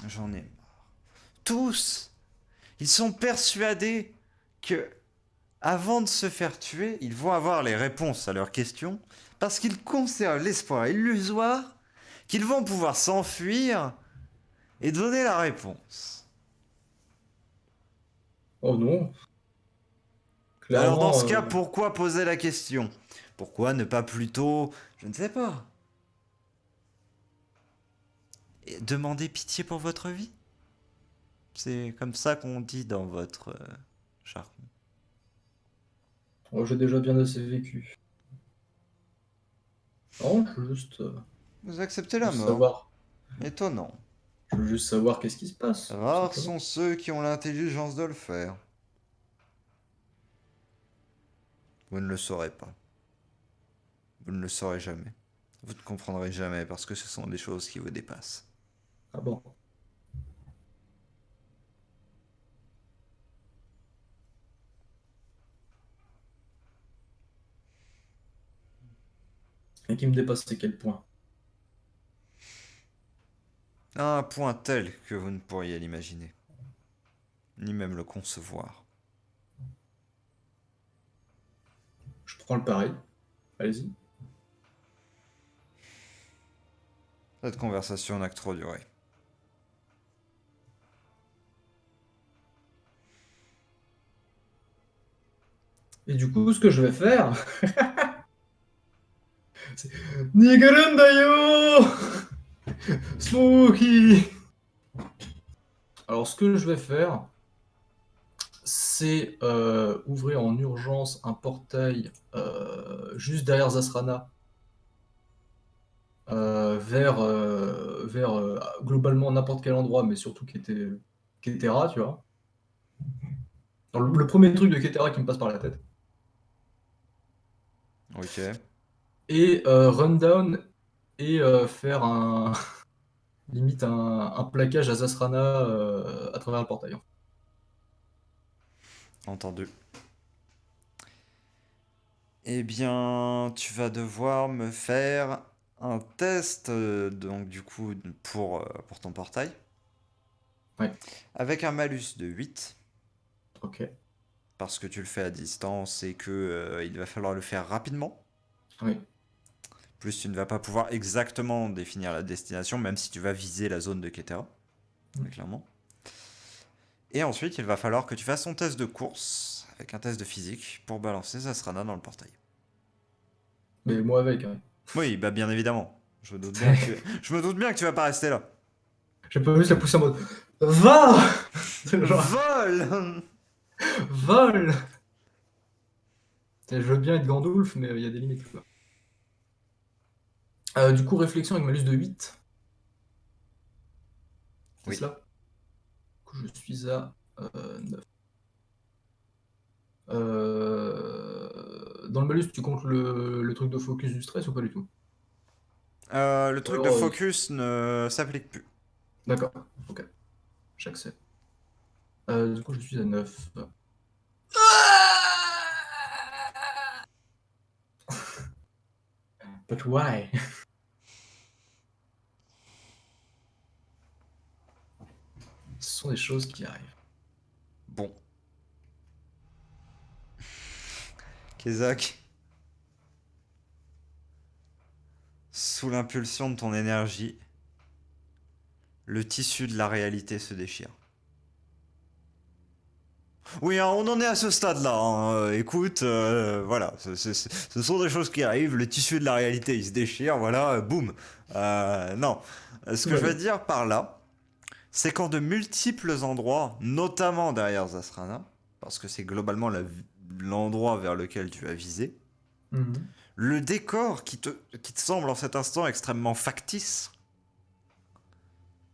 C: J'en ai marre. Tous, ils sont persuadés que, avant de se faire tuer, ils vont avoir les réponses à leurs questions parce qu'ils conservent l'espoir illusoire qu'ils vont pouvoir s'enfuir et donner la réponse.
D: Oh non.
C: Alors dans
D: Clairement,
C: ce cas, pourquoi poser la question? Pourquoi ne pas plutôt, je ne sais pas, demander pitié pour votre vie? C'est comme ça qu'on dit dans votre jargon.
D: j'ai déjà bien assez vécu. Non,
C: Vous acceptez la
D: juste
C: mort.
D: savoir.
C: Étonnant.
D: Je veux juste savoir qu'est-ce qui se passe, tout
C: Rares
D: simplement.
C: sont ceux qui ont l'intelligence de le faire. Vous ne le saurez pas. Vous ne le saurez jamais. Vous ne comprendrez jamais parce que ce sont des choses qui vous dépassent.
D: Ah bon. Et qui me dépasse, c'est quel point?
C: À un point tel que vous ne pourriez l'imaginer, ni même le concevoir.
D: Je prends le pari. Allez-y.
C: Cette conversation n'a que trop duré.
D: Et du coup, ce que je vais faire, c'est Nigarundayo Smokey. Alors, ce que je vais faire, c'est ouvrir en urgence un portail juste derrière Zasrana vers globalement n'importe quel endroit, mais surtout qui était Ketera, tu vois. Dans le premier truc de Ketera qui me passe par la tête.
C: Ok.
D: Et run down et faire un limite un plaquage à Zasrana à travers le portail.
C: Entendu. Eh bien, tu vas devoir me faire un test, donc du coup, pour ton portail,
D: Ouais,
C: avec un malus de 8,
D: ok.
C: parce que tu le fais à distance et que il va falloir le faire rapidement.
D: Oui.
C: Plus tu ne vas pas pouvoir exactement définir la destination, même si tu vas viser la zone de Ketera, clairement. Et ensuite, il va falloir que tu fasses ton test de course, avec un test de physique, pour balancer Zasrana dans le portail.
D: Mais moi avec, hein.
C: Oui, bah bien évidemment. Je me doute bien que tu vas pas rester là.
D: J'ai pas juste la pousser en mode Va! C'est le genre
C: Vol!
D: Vol! Je veux bien être Gandalf, mais il y a des limites, quoi. Du coup, réflexion avec malus de 8. C'est
C: Oui.
D: cela? Du coup, je suis à 9. Dans le malus, tu comptes le truc de focus du stress ou pas du tout?
C: Le
D: Ou
C: truc de
D: alors,
C: focus ne s'applique plus.
D: d'accord, ok, j'accepte. Du coup, je suis à 9. But why? Ce sont des choses qui arrivent.
C: Bon. Kezak, sous l'impulsion de ton énergie, le tissu de la réalité se déchire. Oui, hein, on en est à ce stade-là. Hein. Écoute, voilà, ce sont des choses qui arrivent. Le tissu de la réalité, il se déchire. Voilà, boum. Non, ce
D: Tout
C: que
D: va
C: je veux
D: bien.
C: dire par là, c'est qu'en de multiples endroits, notamment derrière Zasrana, parce que c'est globalement l'endroit vers lequel tu as visé,
D: Mhm.
C: le décor qui te semble en cet instant extrêmement factice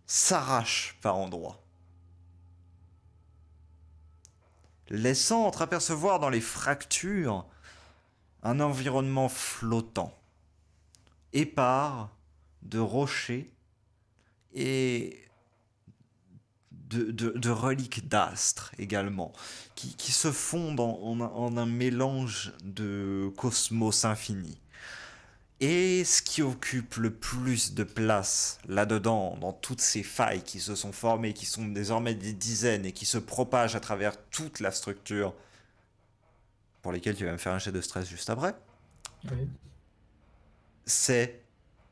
C: s'arrache par endroits, laissant entreapercevoir dans les fractures un environnement flottant, épars de rochers et de reliques d'astres également, qui se fondent en un mélange de cosmos infini. Et ce qui occupe le plus de place là-dedans, dans toutes ces failles qui se sont formées, qui sont désormais des dizaines et qui se propagent à travers toute la structure, pour lesquelles tu vas me faire un jet de stress juste après,
D: Oui.
C: c'est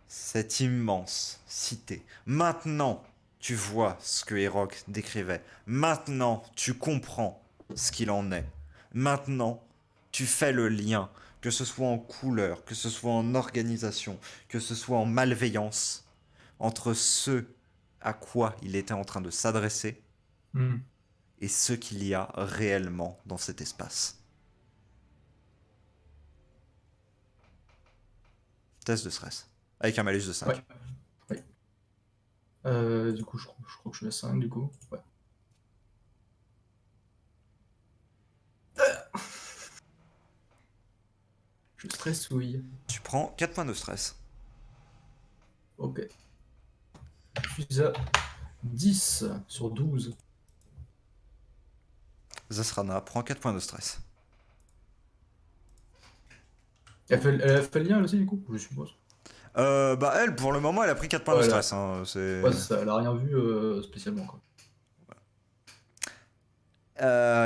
C: cette immense cité. Maintenant, tu vois ce que Hérok décrivait. Maintenant, tu comprends ce qu'il en est. Maintenant, tu fais le lien, que ce soit en couleur, que ce soit en organisation, que ce soit en malveillance, entre ce à quoi il était en train de s'adresser
D: Mhm.
C: et ce qu'il y a réellement dans cet espace. Test de stress. Avec un malus de
D: Ouais.
C: 5.
D: Oui. Du coup, je crois que je suis à 5, du coup. Ouais. Je stressouille.
C: Tu prends 4 points de stress.
D: Ok. Je suis à 10 sur 12.
C: Zasrana prend 4 points de stress.
D: Elle a fait le lien, elle aussi, du coup, je suppose.
C: Bah elle, pour le moment, elle a pris 4 points de
D: Ouais,
C: stress. Hein,
D: ouais, c'est ça, elle a rien vu spécialement, quoi.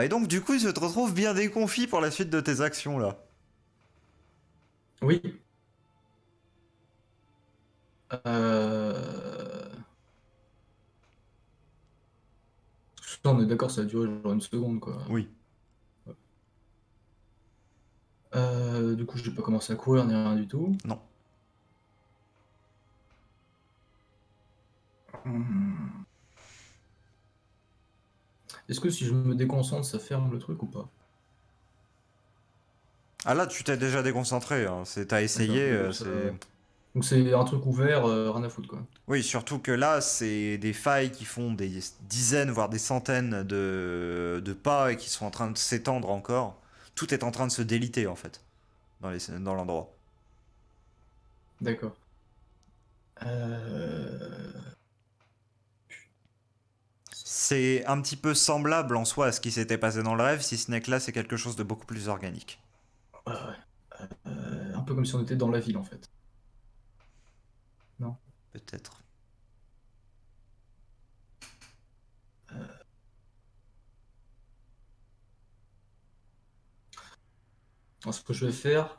C: Et donc du coup, il se te retrouve bien déconfit pour la suite de tes actions là.
D: Oui. Euh... Ça, on est d'accord, ça a duré genre une seconde, quoi.
C: Oui.
D: Du coup, je vais pas commencer à courir ni rien du tout.
C: Non.
D: Hmm. Est-ce que si je me déconcentre, ça ferme le truc ou pas?
C: Ah là, tu t'es déjà déconcentré. Hein. T'as
D: D'accord,
C: essayé.
D: oui, donc
C: C'est.
D: donc c'est un truc ouvert, rien à foutre, quoi.
C: Oui, surtout que là, c'est des failles qui font des dizaines, voire des centaines de pas et qui sont en train de s'étendre encore. Tout est en train de se déliter en fait dans l'endroit.
D: D'accord. Euh...
C: C'est un petit peu semblable en soi à ce qui s'était passé dans le rêve, si ce n'est que là, c'est quelque chose de beaucoup plus organique.
D: Ouais, ouais. Un peu comme si on était dans la ville, en fait. Non.
C: Peut-être.
D: Alors, ce que je vais faire...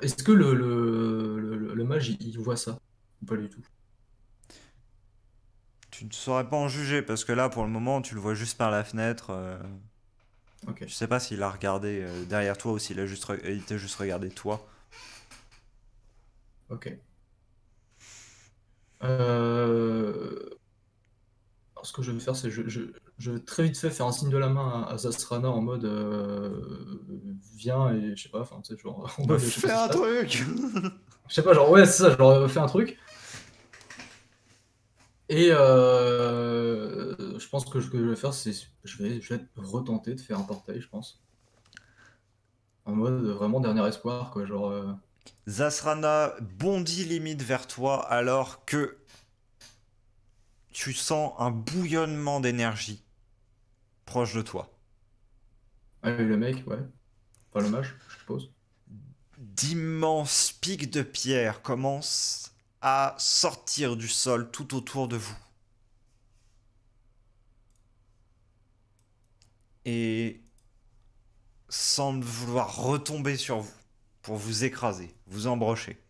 D: est-ce que le mage, il voit ça? Ou pas du tout?
C: Tu ne saurais pas en juger parce que là, pour le moment, tu le vois juste par la fenêtre.
D: Ok.
C: Je sais pas s'il a regardé derrière toi ou s'il a il t'a juste regardé toi.
D: Ok. Euh... Alors, ce que je vais faire, c'est je vais très vite fait faire un signe de la main à Zastrana en mode viens et je sais pas, enfin, tu sais, genre en mode je sais pas
C: Fais
D: ce qui se
C: un
D: passe.
C: truc.
D: Je sais pas, genre ouais, c'est ça, je leur fais un truc. Et je pense que ce que je vais faire, c'est je vais retenter de faire un portail, je pense. En mode vraiment dernier espoir, quoi. Genre,
C: Zasrana bondit limite vers toi alors que tu sens un bouillonnement d'énergie proche de toi.
D: allez, le mec, ouais. Enfin, le mage, je suppose.
C: D'immenses pics de pierre commencent à sortir du sol tout autour de vous. Et semblent vouloir retomber sur vous pour vous écraser, vous embrocher.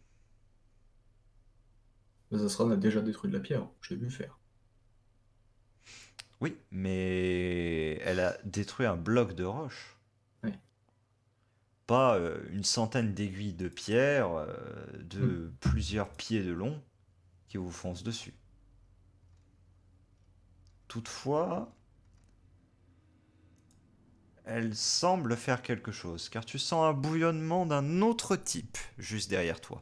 D: Mais Zasran a déjà détruit de la pierre, je l'ai vu faire.
C: Oui, mais elle a détruit un bloc de roche.
D: Oui.
C: Pas une centaine d'aiguilles de pierre
D: Hmm.
C: de plusieurs pieds de long qui vous foncent dessus. Toutefois, elle semble faire quelque chose, car tu sens un bouillonnement d'un autre type juste derrière toi.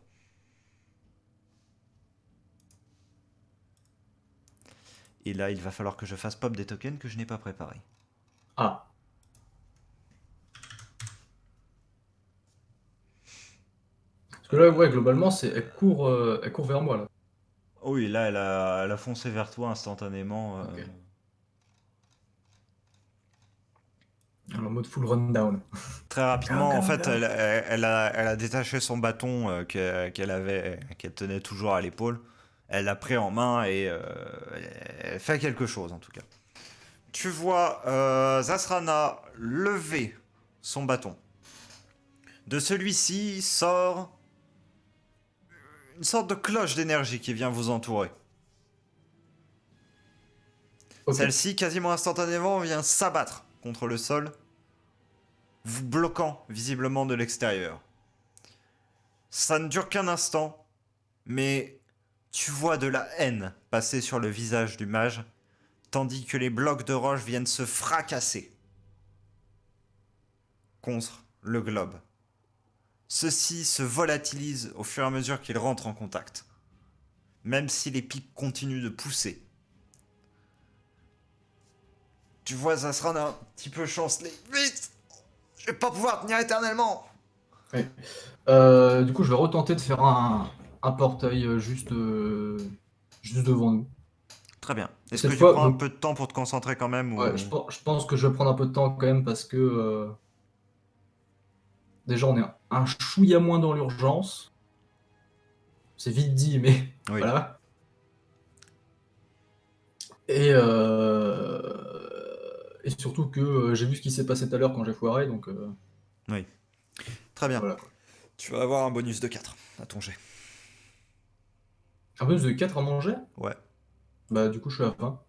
C: Et là, il va falloir que je fasse pop des tokens que je n'ai pas préparés.
D: Ah. Parce que là, ouais, globalement, elle court vers moi, là.
C: Oh oui, là, elle a foncé vers toi instantanément.
D: Ok. En mode full rundown.
C: Très
D: Go,
C: rapidement, en
D: go,
C: fait,
D: go.
C: elle a détaché son bâton qu'elle tenait toujours à l'épaule. Elle l'a pris en main et elle fait quelque chose en tout cas. Tu vois Zasrana lever son bâton. De celui-ci sort une sorte de cloche d'énergie qui vient vous entourer.
D: Ok.
C: Celle-ci, quasiment instantanément, vient s'abattre contre le sol, vous bloquant visiblement de l'extérieur. Ça ne dure qu'un instant, mais tu vois de la haine passer sur le visage du mage, tandis que les blocs de roche viennent se fracasser contre le globe. Ceux-ci se volatilisent au fur et à mesure qu'ils rentrent en contact, même si les pics continuent de pousser. Tu vois Zasran un petit peu chanceler. Vite! Je vais pas pouvoir tenir éternellement!
D: Ouais. Du coup, je vais retenter de faire un portail juste devant nous.
C: Très bien. Est-ce que
D: Cette
C: tu
D: fois,
C: prends un peu de temps pour te concentrer quand même
D: ouais,
C: ou...
D: je pense que je vais prendre un peu de temps quand même parce que déjà, on est un chouïa moins dans l'urgence. C'est vite dit, mais
C: Oui.
D: voilà. Et, et surtout que j'ai vu ce qui s'est passé tout à l'heure quand j'ai foiré, donc
C: Oui. Très bien.
D: voilà quoi.
C: Tu vas avoir un bonus de 4 à ton jet.
D: Un peu de 4 à manger.
C: Ouais.
D: Bah, du coup, je suis à 20.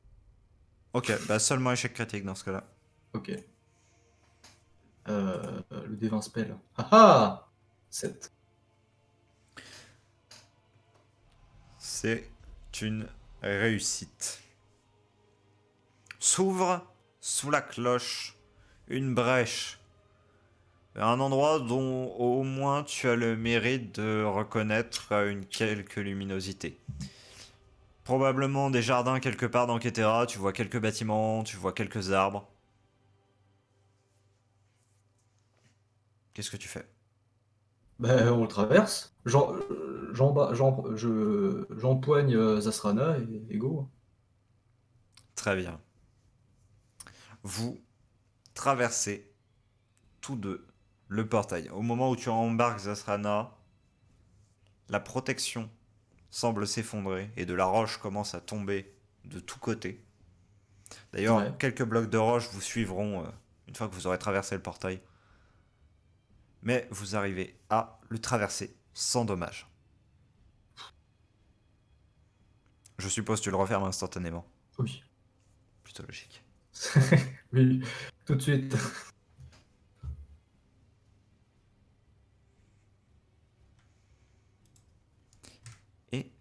C: Ok, bah seulement échec critique dans ce cas-là.
D: Ok. Le D20 spell. Ah ah 7.
C: C'est une réussite. S'ouvre sous la cloche une brèche. Un endroit dont au moins tu as le mérite de reconnaître une quelque luminosité. Probablement des jardins quelque part dans Ketera, tu vois quelques bâtiments, tu vois quelques arbres. Qu'est-ce que tu fais?
D: Bah, on le traverse. J'empoigne Zasrana et go.
C: Très bien. Vous traversez tous deux le portail. Au moment où tu embarques Zasrana, la protection semble s'effondrer et de la roche commence à tomber de tous côtés.
D: Ouais.
C: D'ailleurs, quelques blocs de roche vous suivront une fois que vous aurez traversé le portail. Mais vous arrivez à le traverser sans dommage. Je suppose que tu le refermes instantanément.
D: Oui.
C: Plutôt logique.
D: Oui, tout de suite.
C: Et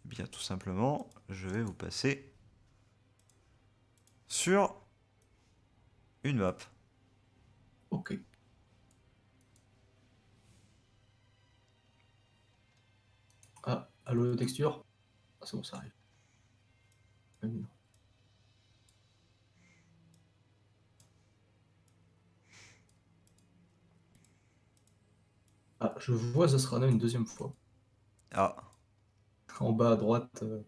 C: bien tout simplement, je vais vous passer sur une map.
D: Ok. Ah, allo texture. Ah, c'est bon, ça arrive. Ah, non. Ah, je vois Zasrana une deuxième fois.
C: Ah,
D: En bas à droite. Au niveau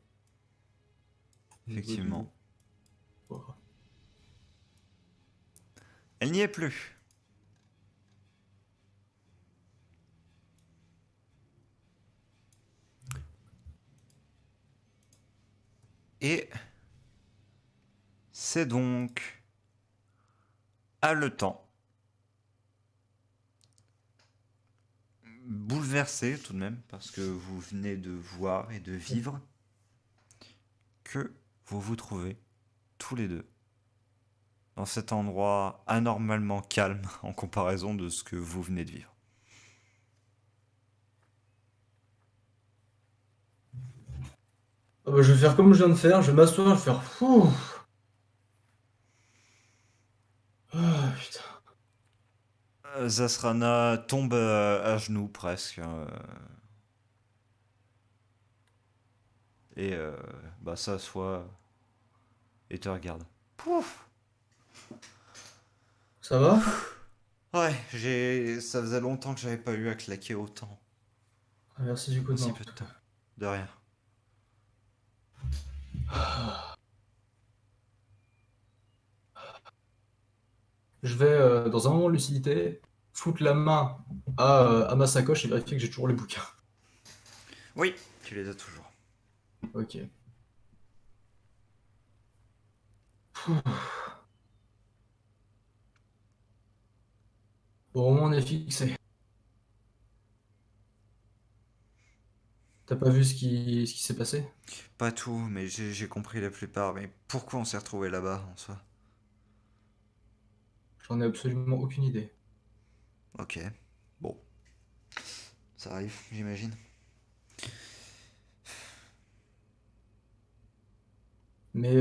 D: du.
C: effectivement.
D: Voilà.
C: Elle n'y est plus. Et c'est donc haletant, bouleversé tout de même, parce que vous venez de voir et de vivre, que vous vous trouvez tous les deux dans cet endroit anormalement calme en comparaison de ce que vous venez de vivre.
D: Ah bah, je vais faire comme je viens de faire, je vais m'asseoir, je vais faire fou. Ah putain.
C: Zasrana tombe à genoux presque, hein, et bah, s'assoit et te regarde. Pouf.
D: Ça va?
C: Ouais, ça faisait longtemps que j'avais pas eu à claquer autant
D: Ah, merci du coup
C: en
D: de main,
C: si
D: en
C: peu de
D: tout
C: temps.
D: cas.
C: De rien.
D: Je vais, dans un moment de lucidité, foutre la main à ma sacoche et vérifier que j'ai toujours les bouquins.
C: Oui, tu les as toujours.
D: Ok. Bon, au moins on est fixé. T'as pas vu ce qui s'est passé?
C: Pas tout, mais j'ai compris la plupart. Mais pourquoi on s'est retrouvé là-bas en soi?
D: J'en ai absolument aucune idée.
C: Ok, bon, ça arrive, j'imagine.
D: Mais,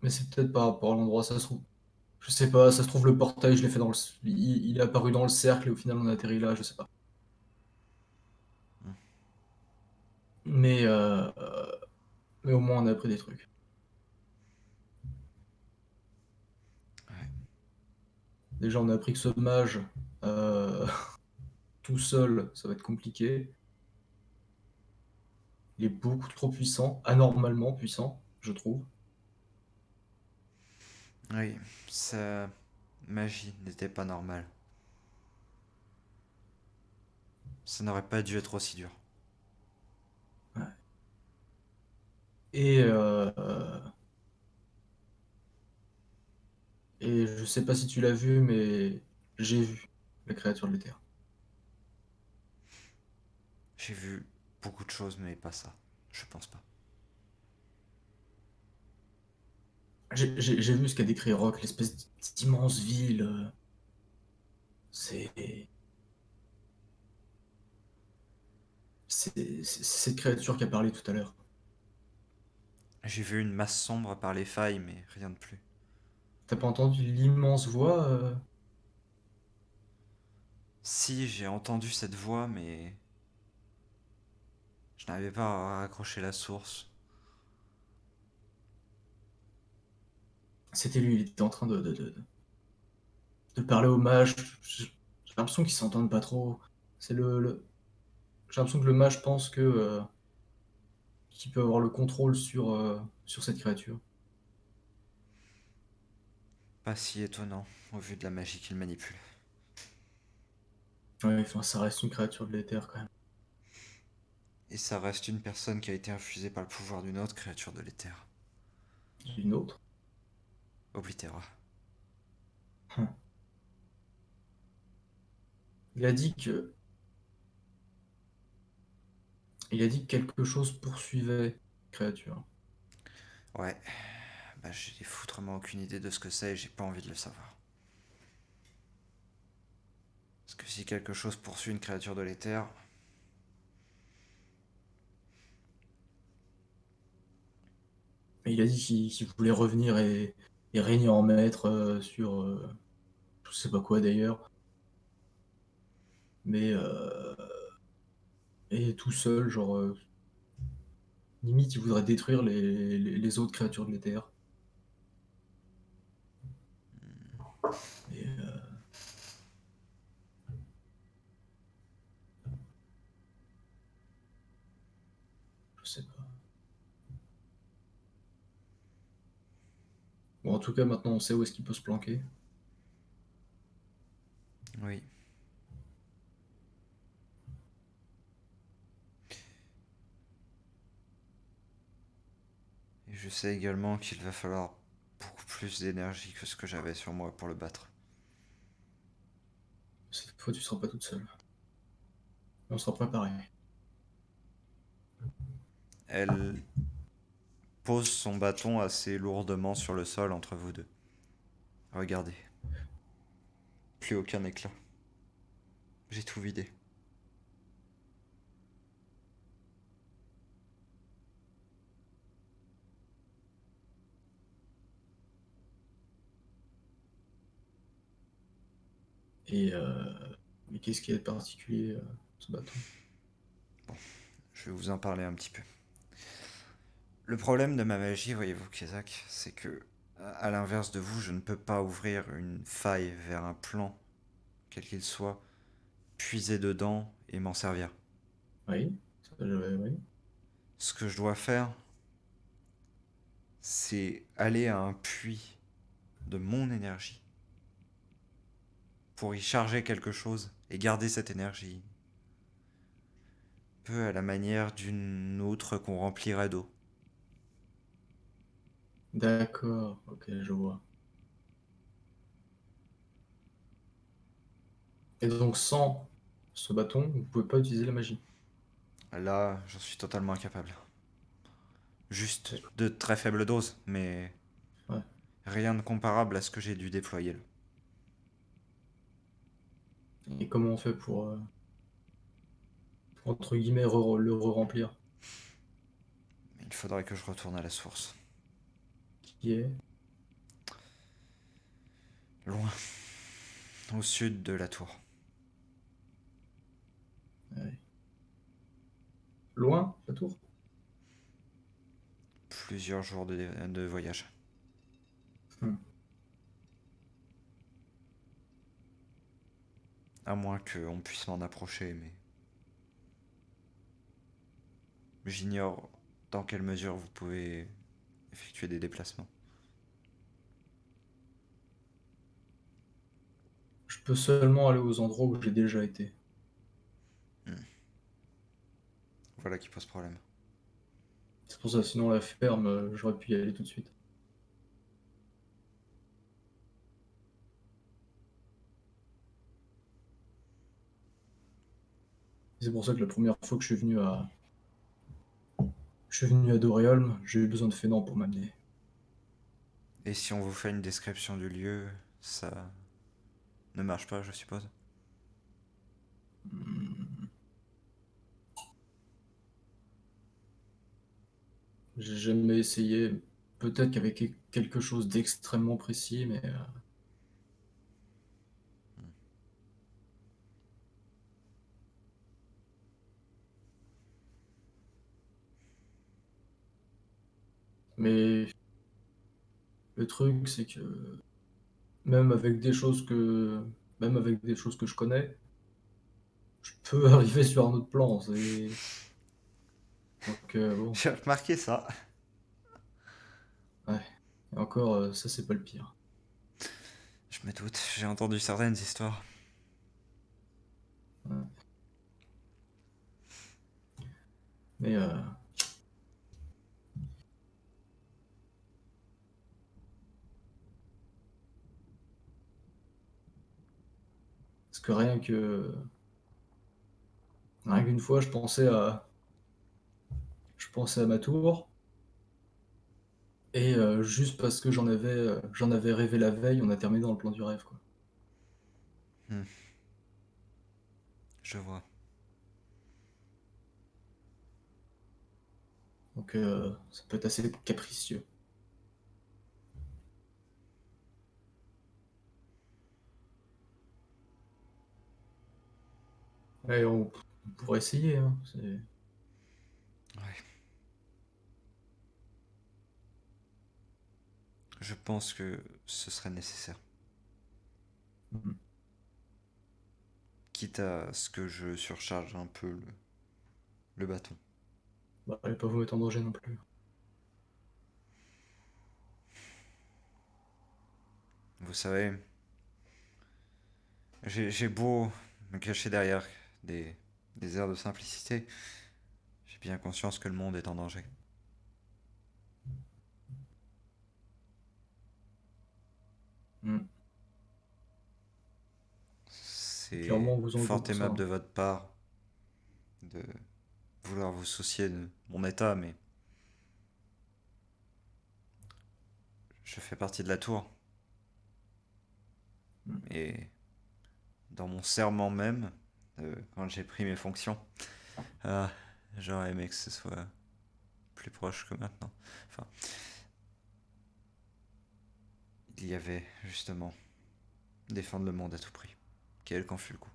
D: mais c'est peut-être par rapport à l'endroit, ça se trouve. Je sais pas, ça se trouve le portail, je l'ai fait dans le... il est apparu dans le cercle et au final on a atterri là, je sais pas. Mais, mais au moins on a appris des trucs.
C: Ouais.
D: Déjà on a appris que ce mage, euh, tout seul, ça va être compliqué. Il est beaucoup trop puissant, anormalement puissant, je trouve.
C: Oui, sa magie n'était pas normale. Ça n'aurait pas dû être aussi dur.
D: Et, et je sais pas si tu l'as vu, mais j'ai vu la créature de l'éther.
C: J'ai vu beaucoup de choses, mais pas ça. Je pense pas.
D: J'ai vu ce qu'a décrit Rock, l'espèce d'immense ville. C'est c'est cette créature qui a parlé tout à l'heure.
C: J'ai vu une masse sombre par les failles, mais rien de plus.
D: T'as pas entendu l'immense voix
C: Si, j'ai entendu cette voix, mais je n'arrivais pas à raccrocher la source.
D: C'était lui, il était en train de parler au mage. J'ai l'impression qu'ils s'entendent pas trop. C'est J'ai l'impression que le mage pense que qu'il peut avoir le contrôle sur cette créature.
C: Pas si étonnant, au vu de la magie qu'il manipule.
D: Ouais, enfin, ça reste une créature de l'éther quand même.
C: Et ça reste une personne qui a été infusée par le pouvoir d'une autre créature de l'éther.
D: Une autre.
C: Oblitera.
D: Hum. Il a dit que il a dit que quelque chose poursuivait la créature.
C: Ouais, bah j'ai foutrement aucune idée de ce que c'est et j'ai pas envie de le savoir. Parce que si quelque chose poursuit une créature de l'éther,
D: Mais il a dit qu'il voulait revenir et régner en maître sur je sais pas quoi d'ailleurs. Mais et tout seul, genre limite il voudrait détruire les autres créatures de l'éther. Et, je sais pas. Bon, en tout cas, maintenant on sait où est-ce qu'il peut se planquer.
C: oui. Et je sais également qu'il va falloir beaucoup plus d'énergie que ce que j'avais sur moi pour le battre.
D: Cette fois, tu seras pas toute seule. On sera préparé.
C: Elle pose son bâton assez lourdement sur le sol entre vous deux. Regardez. Plus aucun éclat. J'ai tout vidé.
D: Et mais qu'est-ce qui est de particulier ce bâton?
C: Je vais vous en parler un petit peu. Le problème de ma magie, voyez-vous, Kézak, c'est que, à l'inverse de vous, je ne peux pas ouvrir une faille vers un plan, quel qu'il soit, puiser dedans et m'en servir.
D: Oui, oui.
C: Ce que je dois faire, c'est aller à un puits de mon énergie pour y charger quelque chose et garder cette énergie. Peu à la manière d'une autre qu'on remplirait d'eau.
D: D'accord, ok, je vois. Et donc sans ce bâton, vous pouvez pas utiliser la magie.
C: Là, j'en suis totalement incapable. Juste de très faibles doses, mais
D: Ouais.
C: rien de comparable à ce que j'ai dû déployer là.
D: Et comment on fait pour, entre guillemets, le re-remplir?
C: Il faudrait que je retourne à la source.
D: Qui est?
C: Loin, au sud de la tour.
D: Ouais. Loin, la tour?
C: Plusieurs jours de voyage.
D: Hmm.
C: À moins qu'on puisse m'en approcher, mais j'ignore dans quelle mesure vous pouvez effectuer des déplacements.
D: Je peux seulement aller aux endroits où j'ai déjà été.
C: Voilà qui pose problème.
D: C'est pour ça, sinon la ferme, j'aurais pu y aller tout de suite. C'est pour ça que la première fois que je suis venu à Doréolm, j'ai eu besoin de Fénant pour m'amener.
C: Et si on vous fait une description du lieu, ça ne marche pas, je suppose.
D: Hmm. J'ai jamais essayé. Peut-être qu'avec quelque chose d'extrêmement précis, mais mais le truc, c'est que même avec des choses que même avec des choses que je connais, je peux arriver sur un autre plan. Donc bon,
C: J'ai remarqué ça.
D: ouais. Et encore, ça c'est pas le pire.
C: Je me doute, j'ai entendu certaines histoires.
D: Ouais. Mais parce que rien qu'une fois, je pensais à ma tour. Et juste parce que j'en avais rêvé la veille, on a terminé dans le plan du rêve, quoi.
C: Hmm, je vois.
D: Donc ça peut être assez capricieux. Ouais, on pourrait essayer, hein.
C: Ouais. Je pense que ce serait nécessaire.
D: Mhm.
C: Quitte à ce que je surcharge un peu le bâton.
D: Bah, allez pas vous mettre en danger non plus.
C: Vous savez, j'ai beau me cacher derrière des, des airs de simplicité, j'ai bien conscience que le monde est en danger.
D: Mhm.
C: C'est
D: Clairement, vous en
C: fort
D: pour ça,
C: aimable
D: hein.
C: de votre part de vouloir vous soucier de mon état, mais Je fais partie de la tour.
D: Hmm.
C: Et dans mon serment même, quand j'ai pris mes fonctions, ah, j'aurais aimé que ce soit plus proche que maintenant. Enfin, il y avait justement défendre le monde à tout prix. Quel qu'en fut le coup.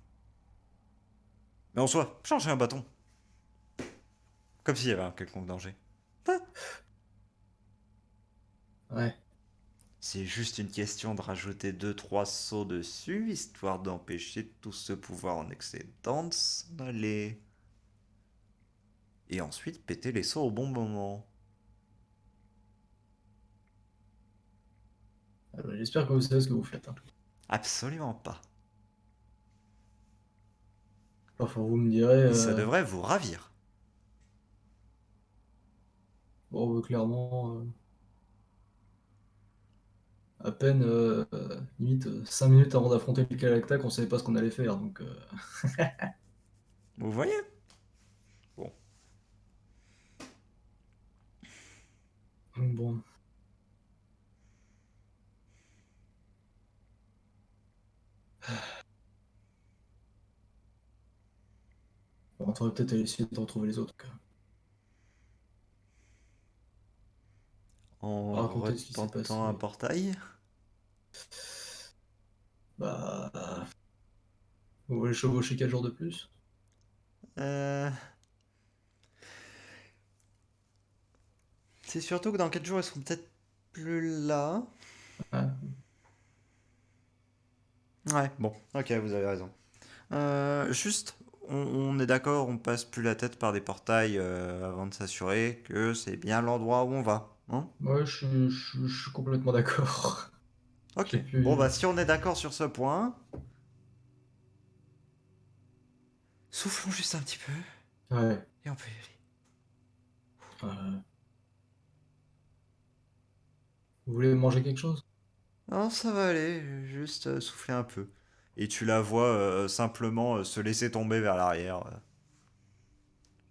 C: Mais en soi, changer un bâton. Comme s'il y avait un quelconque danger. Ah,
D: Ouais.
C: c'est juste une question de rajouter deux trois sauts dessus, histoire d'empêcher tout ce pouvoir en excédent de s'en aller. Et ensuite péter les sauts au bon moment.
D: J'espère que vous savez ce que vous faites. Hein.
C: Absolument pas.
D: Enfin, vous me direz,
C: Et ça devrait vous ravir.
D: bon, clairement, à peine, limite, 5 minutes avant d'affronter le Galactac, on savait pas ce qu'on allait faire, donc
C: Vous voyez? Bon.
D: bon. On devrait peut-être aller essayer de retrouver les autres, quoi.
C: En
D: Raconter ce qui s'est
C: retentant un
D: passé.
C: portail?
D: Bah, vous voulez chevaucher 4 jours de plus?
C: Euh... C'est surtout que dans 4 jours, ils seront peut-être plus là.
D: Ouais.
C: Ouais, bon, ok, vous avez raison. Juste, on est d'accord, on passe plus la tête par des portails avant de s'assurer que c'est bien l'endroit où on va. Hein?
D: Ouais, je suis complètement d'accord.
C: Ok,
D: J'ai
C: bon
D: plus.
C: bah si on est d'accord sur ce point, soufflons juste un petit peu
D: Ouais.
C: et on peut y aller.
D: euh, Vous voulez manger quelque chose?
C: Non, ça va aller, juste souffler un peu. Et tu la vois simplement se laisser tomber vers l'arrière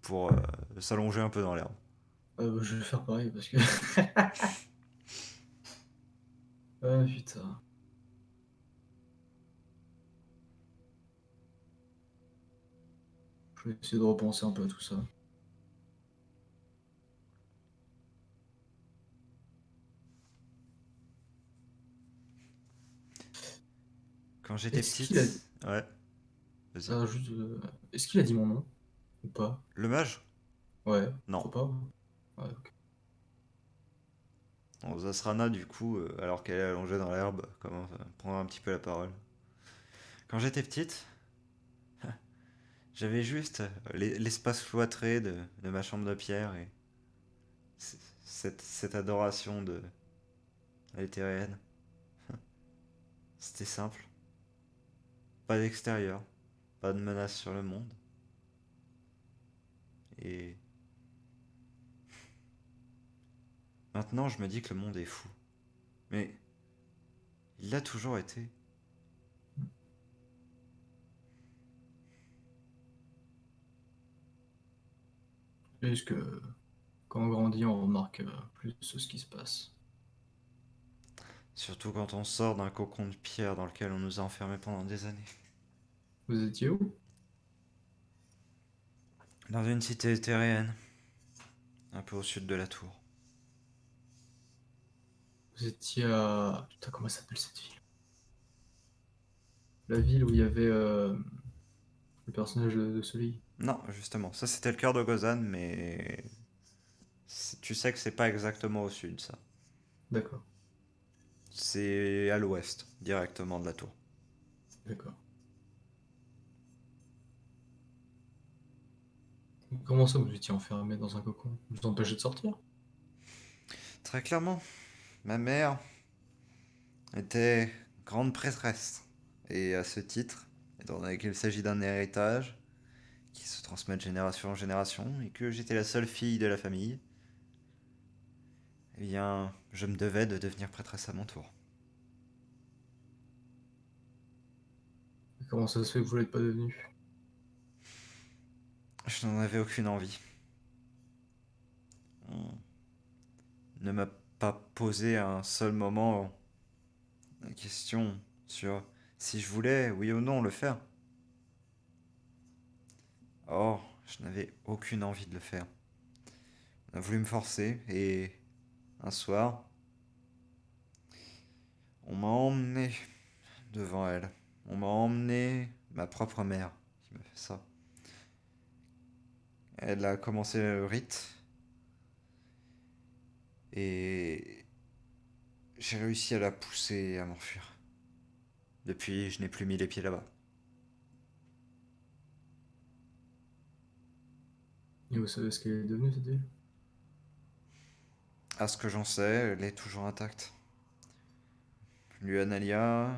C: pour s'allonger un peu dans l'herbe.
D: Je vais faire pareil parce que. Ah putain. Je vais essayer de repenser un peu à tout ça.
C: Quand j'étais
D: Est-ce qu'il a.
C: petite, ouais, vas-y.
D: Juste, est-ce qu'il a dit mon nom? Ou pas?
C: Le mage?
D: Ouais, je
C: Non.
D: crois pas. Ouais, ok.
C: Bon, Zasrana, du coup, alors qu'elle est allongée dans l'herbe, commence à prendre un petit peu la parole. Quand j'étais petite, j'avais juste l'espace cloîtré de ma chambre de pierre et cette adoration de l'éthérienne. C'était simple. Pas d'extérieur, pas de menace sur le monde. Et maintenant, je me dis que le monde est fou. Mais il l'a toujours été.
D: Est-ce que quand on grandit, on remarque plus ce qui se passe?
C: Surtout quand on sort d'un cocon de pierre dans lequel on nous a enfermés pendant des années.
D: Vous étiez où?
C: Dans une cité éthérienne, un peu au sud de la tour.
D: Vous étiez à. Putain, comment s'appelle cette ville? La ville où il y avait le personnage de Sully.
C: Non, justement, ça c'était le cœur de Gozan, mais tu sais que c'est pas exactement au sud, ça.
D: D'accord,
C: C'est à l'ouest, directement de la tour.
D: d'accord. Comment ça, vous étiez enfermé dans un cocon? Vous empêchez de sortir?
C: Très clairement, ma mère était grande prêtresse. Et à ce titre, étant donné qu'il s'agit d'un héritage qui se transmet de génération en génération, et que j'étais la seule fille de la famille, eh bien, je me devais de devenir prêtresse à mon tour.
D: Comment ça se fait que vous l'êtes pas devenu?
C: Je n'en avais aucune envie. On ne m'a pas posé un seul moment la question sur si je voulais, oui ou non, le faire. Or, je n'avais aucune envie de le faire. On a voulu me forcer et un soir, on m'a emmené devant elle. On m'a emmené ma propre mère qui m'a fait ça. Elle a commencé le rite et j'ai réussi à la pousser et à m'enfuir. Depuis, je n'ai plus mis les pieds là-bas.
D: Et vous savez ce qu'elle est devenue, cette ville?
C: À ce que j'en sais, elle est toujours intacte. Luanalia,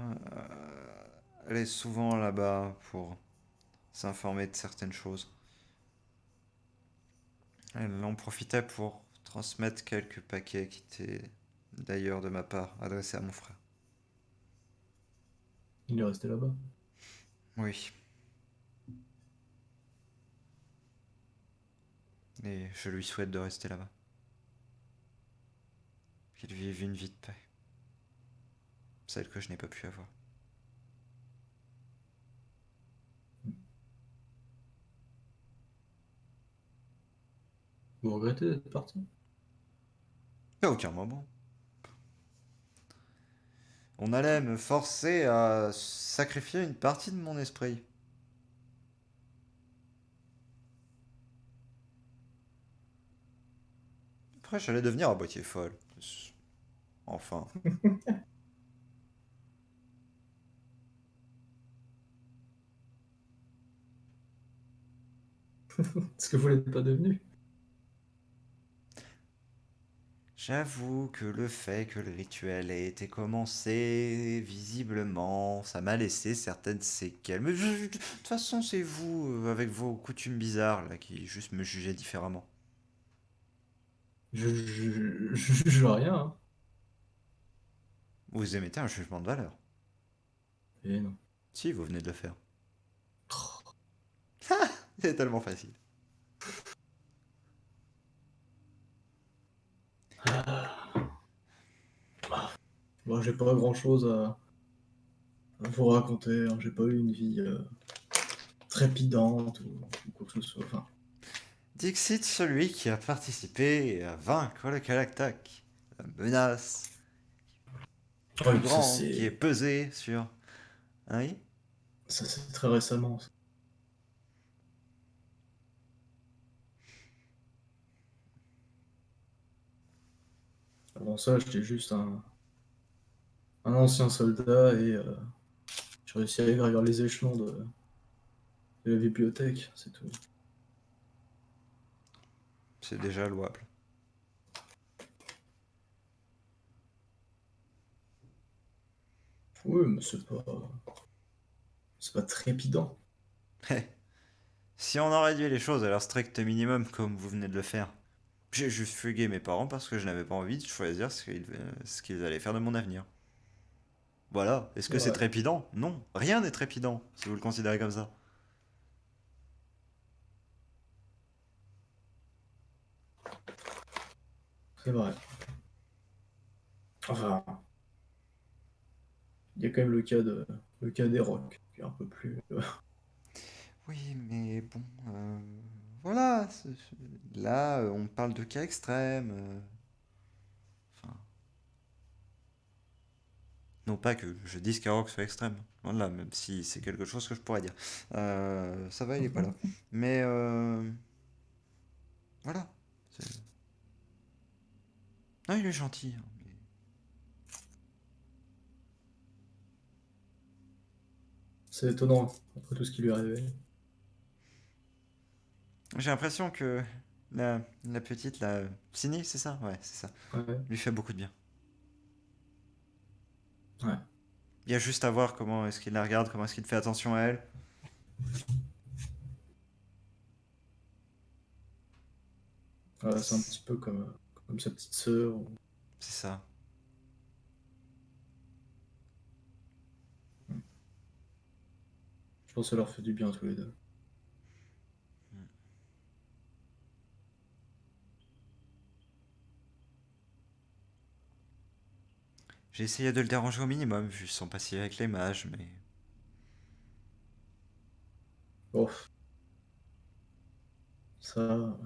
C: elle est souvent là-bas pour s'informer de certaines choses. Elle en profitait pour transmettre quelques paquets qui étaient d'ailleurs de ma part adressés à mon frère.
D: Il est resté là-bas.
C: Oui, et je lui souhaite de rester là-bas. Qu'il vive une vie de paix. Celle que je n'ai pas pu avoir.
D: Vous regrettez d'être parti?
C: À aucun moment. On allait me forcer à sacrifier une partie de mon esprit. Après, j'allais devenir à moitié folle. Enfin.
D: Ce que vous l'êtes pas devenu.
C: J'avoue que le fait que le rituel ait été commencé, visiblement, ça m'a laissé certaines séquelles. Mais de toute façon, c'est vous, avec vos coutumes bizarres, là, qui juste me jugez différemment.
D: Je juge rien, hein.
C: Vous émettez un jugement de valeur.
D: Et non.
C: Si, vous venez de le faire. C'est tellement facile.
D: Moi, j'ai pas grand-chose à vous raconter, hein. J'ai pas eu une vie trépidante ou quoi que ce soit. Enfin,
C: Dixit, celui qui a participé à vaincre le Kalaktak. La menace plus
D: ouais, ça
C: grande qui est
D: c'est
C: pesée sur... Hein, oui.
D: ça c'est très récemment, ça. Avant ça, j'étais juste un ancien soldat et j'ai réussi à gravir les échelons de la bibliothèque, c'est tout.
C: C'est déjà louable.
D: Oui, mais c'est pas trépidant.
C: Si on en réduit les choses à leur strict minimum, comme vous venez de le faire, j'ai juste fugué mes parents parce que je n'avais pas envie de choisir ce qu'ils allaient faire de mon avenir. Voilà. Est-ce que c'est
D: Ouais,
C: trépidant? Non. Rien n'est trépidant, si vous le considérez comme ça.
D: c'est vrai. Enfin, il y a quand même le cas des rocs, qui est un peu plus.
C: Oui, mais bon, voilà. Là, on parle de cas extrêmes. Enfin, non pas que je dise qu'un rock soit extrême. Voilà, même si c'est quelque chose que je pourrais dire. Ça va, il est pas là. Mais voilà. C'est- Non, il est gentil, hein, mais
D: C'est étonnant, après tout ce qui lui est arrivé.
C: j'ai l'impression que la petite, la Sini, c'est ça? Ouais, c'est ça.
D: Ouais,
C: Lui fait beaucoup de bien.
D: ouais.
C: Il y a juste à voir comment est-ce qu'il la regarde, comment est-ce qu'il fait attention à elle.
D: Voilà, c'est un petit peu comme sa petite sœur.
C: C'est ça.
D: Je pense que ça leur fait du bien tous les deux.
C: J'ai essayé de le déranger au minimum, vu son passif avec les mages, mais...
D: Bon, ça,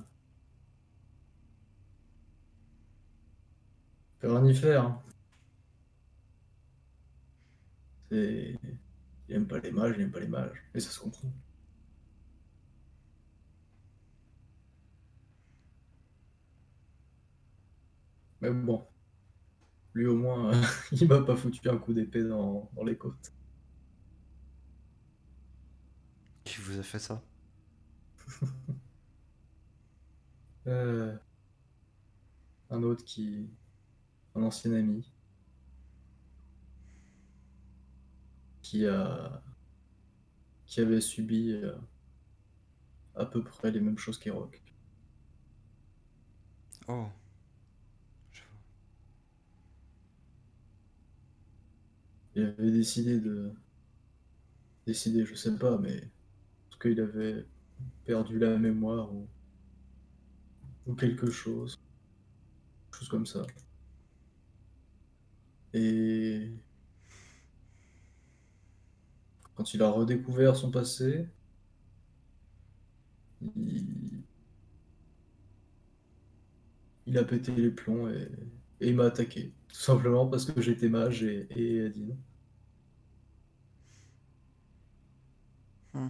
D: peut rien y faire, hein. C'est... Il aime pas les mages, il aime pas les mages. Et ça se comprend. Mais bon, lui au moins, il m'a pas foutu un coup d'épée dans les côtes.
C: Qui vous a fait ça?
D: Euh, un autre un ancien ami, qui a, qui avait subi à peu près les mêmes choses qu'Erock.
C: Oh,
D: Il avait décidé, je sais pas, mais en tout cas, il avait perdu la mémoire ou quelque chose comme ça. Et quand il a redécouvert son passé, il, il a pété les plombs et il m'a attaqué. Tout simplement parce que j'étais mage et Edine.
C: hmm.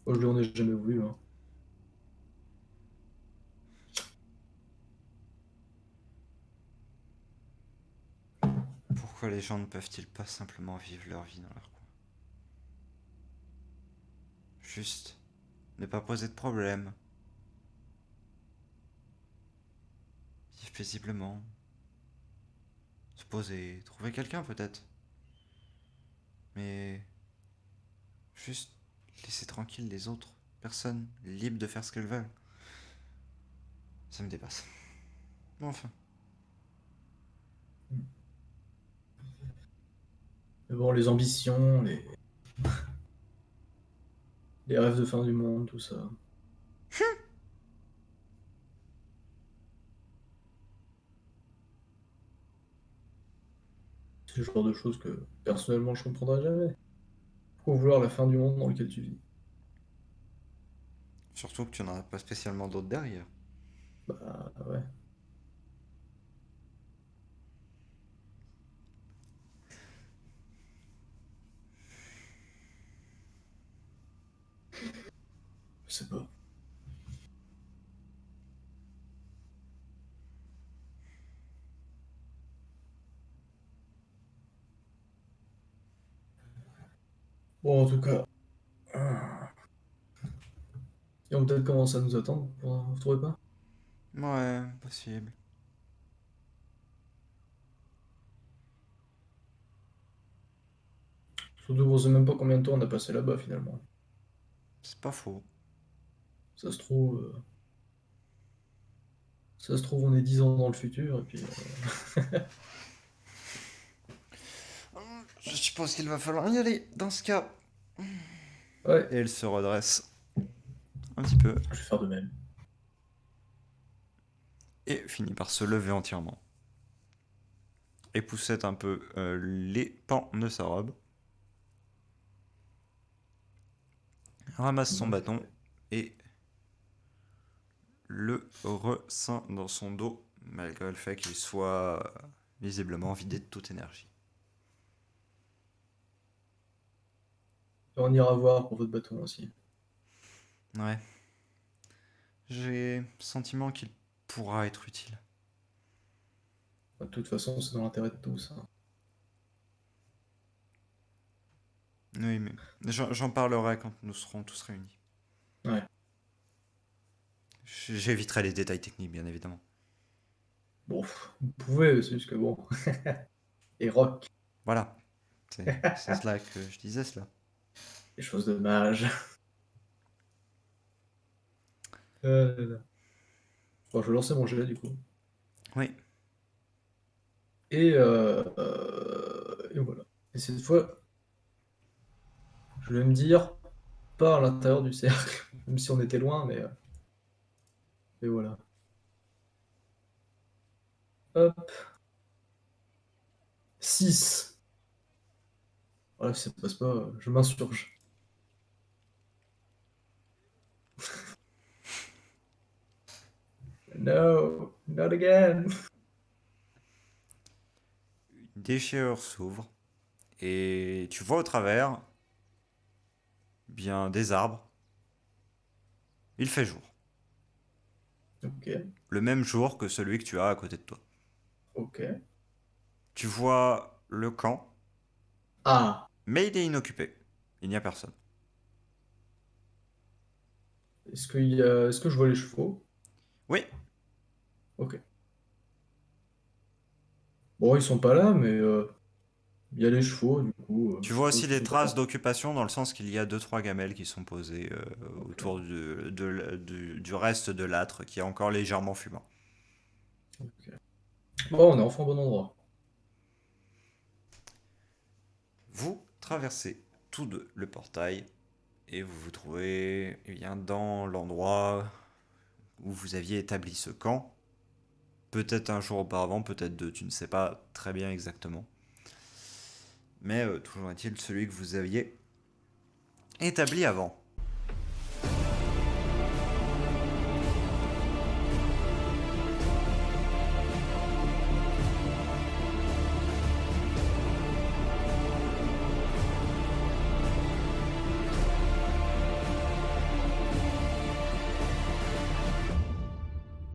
D: Moi, je lui en ai jamais voulu, hein.
C: Pourquoi les gens ne peuvent-ils pas simplement vivre leur vie dans leur coin? Juste ne pas poser de problème, vivre paisiblement, se poser, trouver quelqu'un peut-être, mais juste laisser tranquille les autres personnes, libres de faire ce qu'elles veulent. Ça me dépasse. Enfin,
D: Mais bon, les ambitions, les rêves de fin du monde, tout ça. C'est le genre de choses que personnellement je comprendrai jamais. Pourquoi vouloir la fin du monde dans lequel tu vis?
C: surtout que tu n'en as pas spécialement d'autres derrière.
D: Bah ouais, je sais pas. Bon, en tout cas, ils vont peut-être commencer à nous attendre, vous trouvez pas?
C: Ouais, possible.
D: Surtout qu'on sait même pas combien de temps on a passé là-bas finalement.
C: C'est pas faux.
D: Ça se trouve, on est 10 ans dans le futur et puis.
C: Je suppose qu'il va falloir y aller dans ce cas.
D: Ouais,
C: Et elle se redresse un petit peu
D: je vais faire de même.
C: et finit par se lever entièrement. Et poussette un peu les pans de sa robe. Ramasse son bâton et le resseint dans son dos, malgré le fait qu'il soit visiblement vidé de toute énergie.
D: Et on ira voir pour votre bâton aussi.
C: Ouais. J'ai le sentiment qu'il pourra être utile.
D: De toute façon, c'est dans l'intérêt de tous, hein.
C: Oui, mais j'en parlerai quand nous serons tous réunis.
D: Ouais.
C: J'éviterai les détails techniques, bien évidemment.
D: Bon, vous pouvez, c'est juste que bon. Et rock,
C: Voilà. C'est cela que je disais cela.
D: des choses de mage. Là, là. Bon, je vais lancer mon jet du coup.
C: Oui.
D: Et voilà. Et cette fois, je vais me dire, pas à l'intérieur du cercle, même si on était loin, mais voilà. Hop. 6. Voilà, si ça passe pas, je m'insurge. No, not again.
C: Une déchirure s'ouvre et tu vois au travers bien des arbres. Il fait jour.
D: Ok,
C: Le même jour que celui que tu as à côté de toi.
D: ok.
C: Tu vois le camp,
D: Ah,
C: mais il est inoccupé. Il n'y a personne.
D: est-ce que je vois les chevaux?
C: Oui,
D: Ok. Bon, ils sont pas là, mais il y a les chevaux, du coup,
C: tu
D: je
C: vois
D: suppose
C: aussi
D: qu'ils
C: des
D: sont pas
C: traces
D: là.
C: d'occupation dans le sens qu'il y a deux trois gamelles qui sont posées
D: Ok,
C: autour du reste de l'âtre qui est encore légèrement fumant.
D: ok. Bon, on est enfin au bon endroit.
C: Vous traversez tous deux le portail et vous vous trouvez eh bien, dans l'endroit où vous aviez établi ce camp. Peut-être un jour auparavant, peut-être deux, tu ne sais pas très bien exactement. Mais toujours est-il celui que vous aviez établi avant.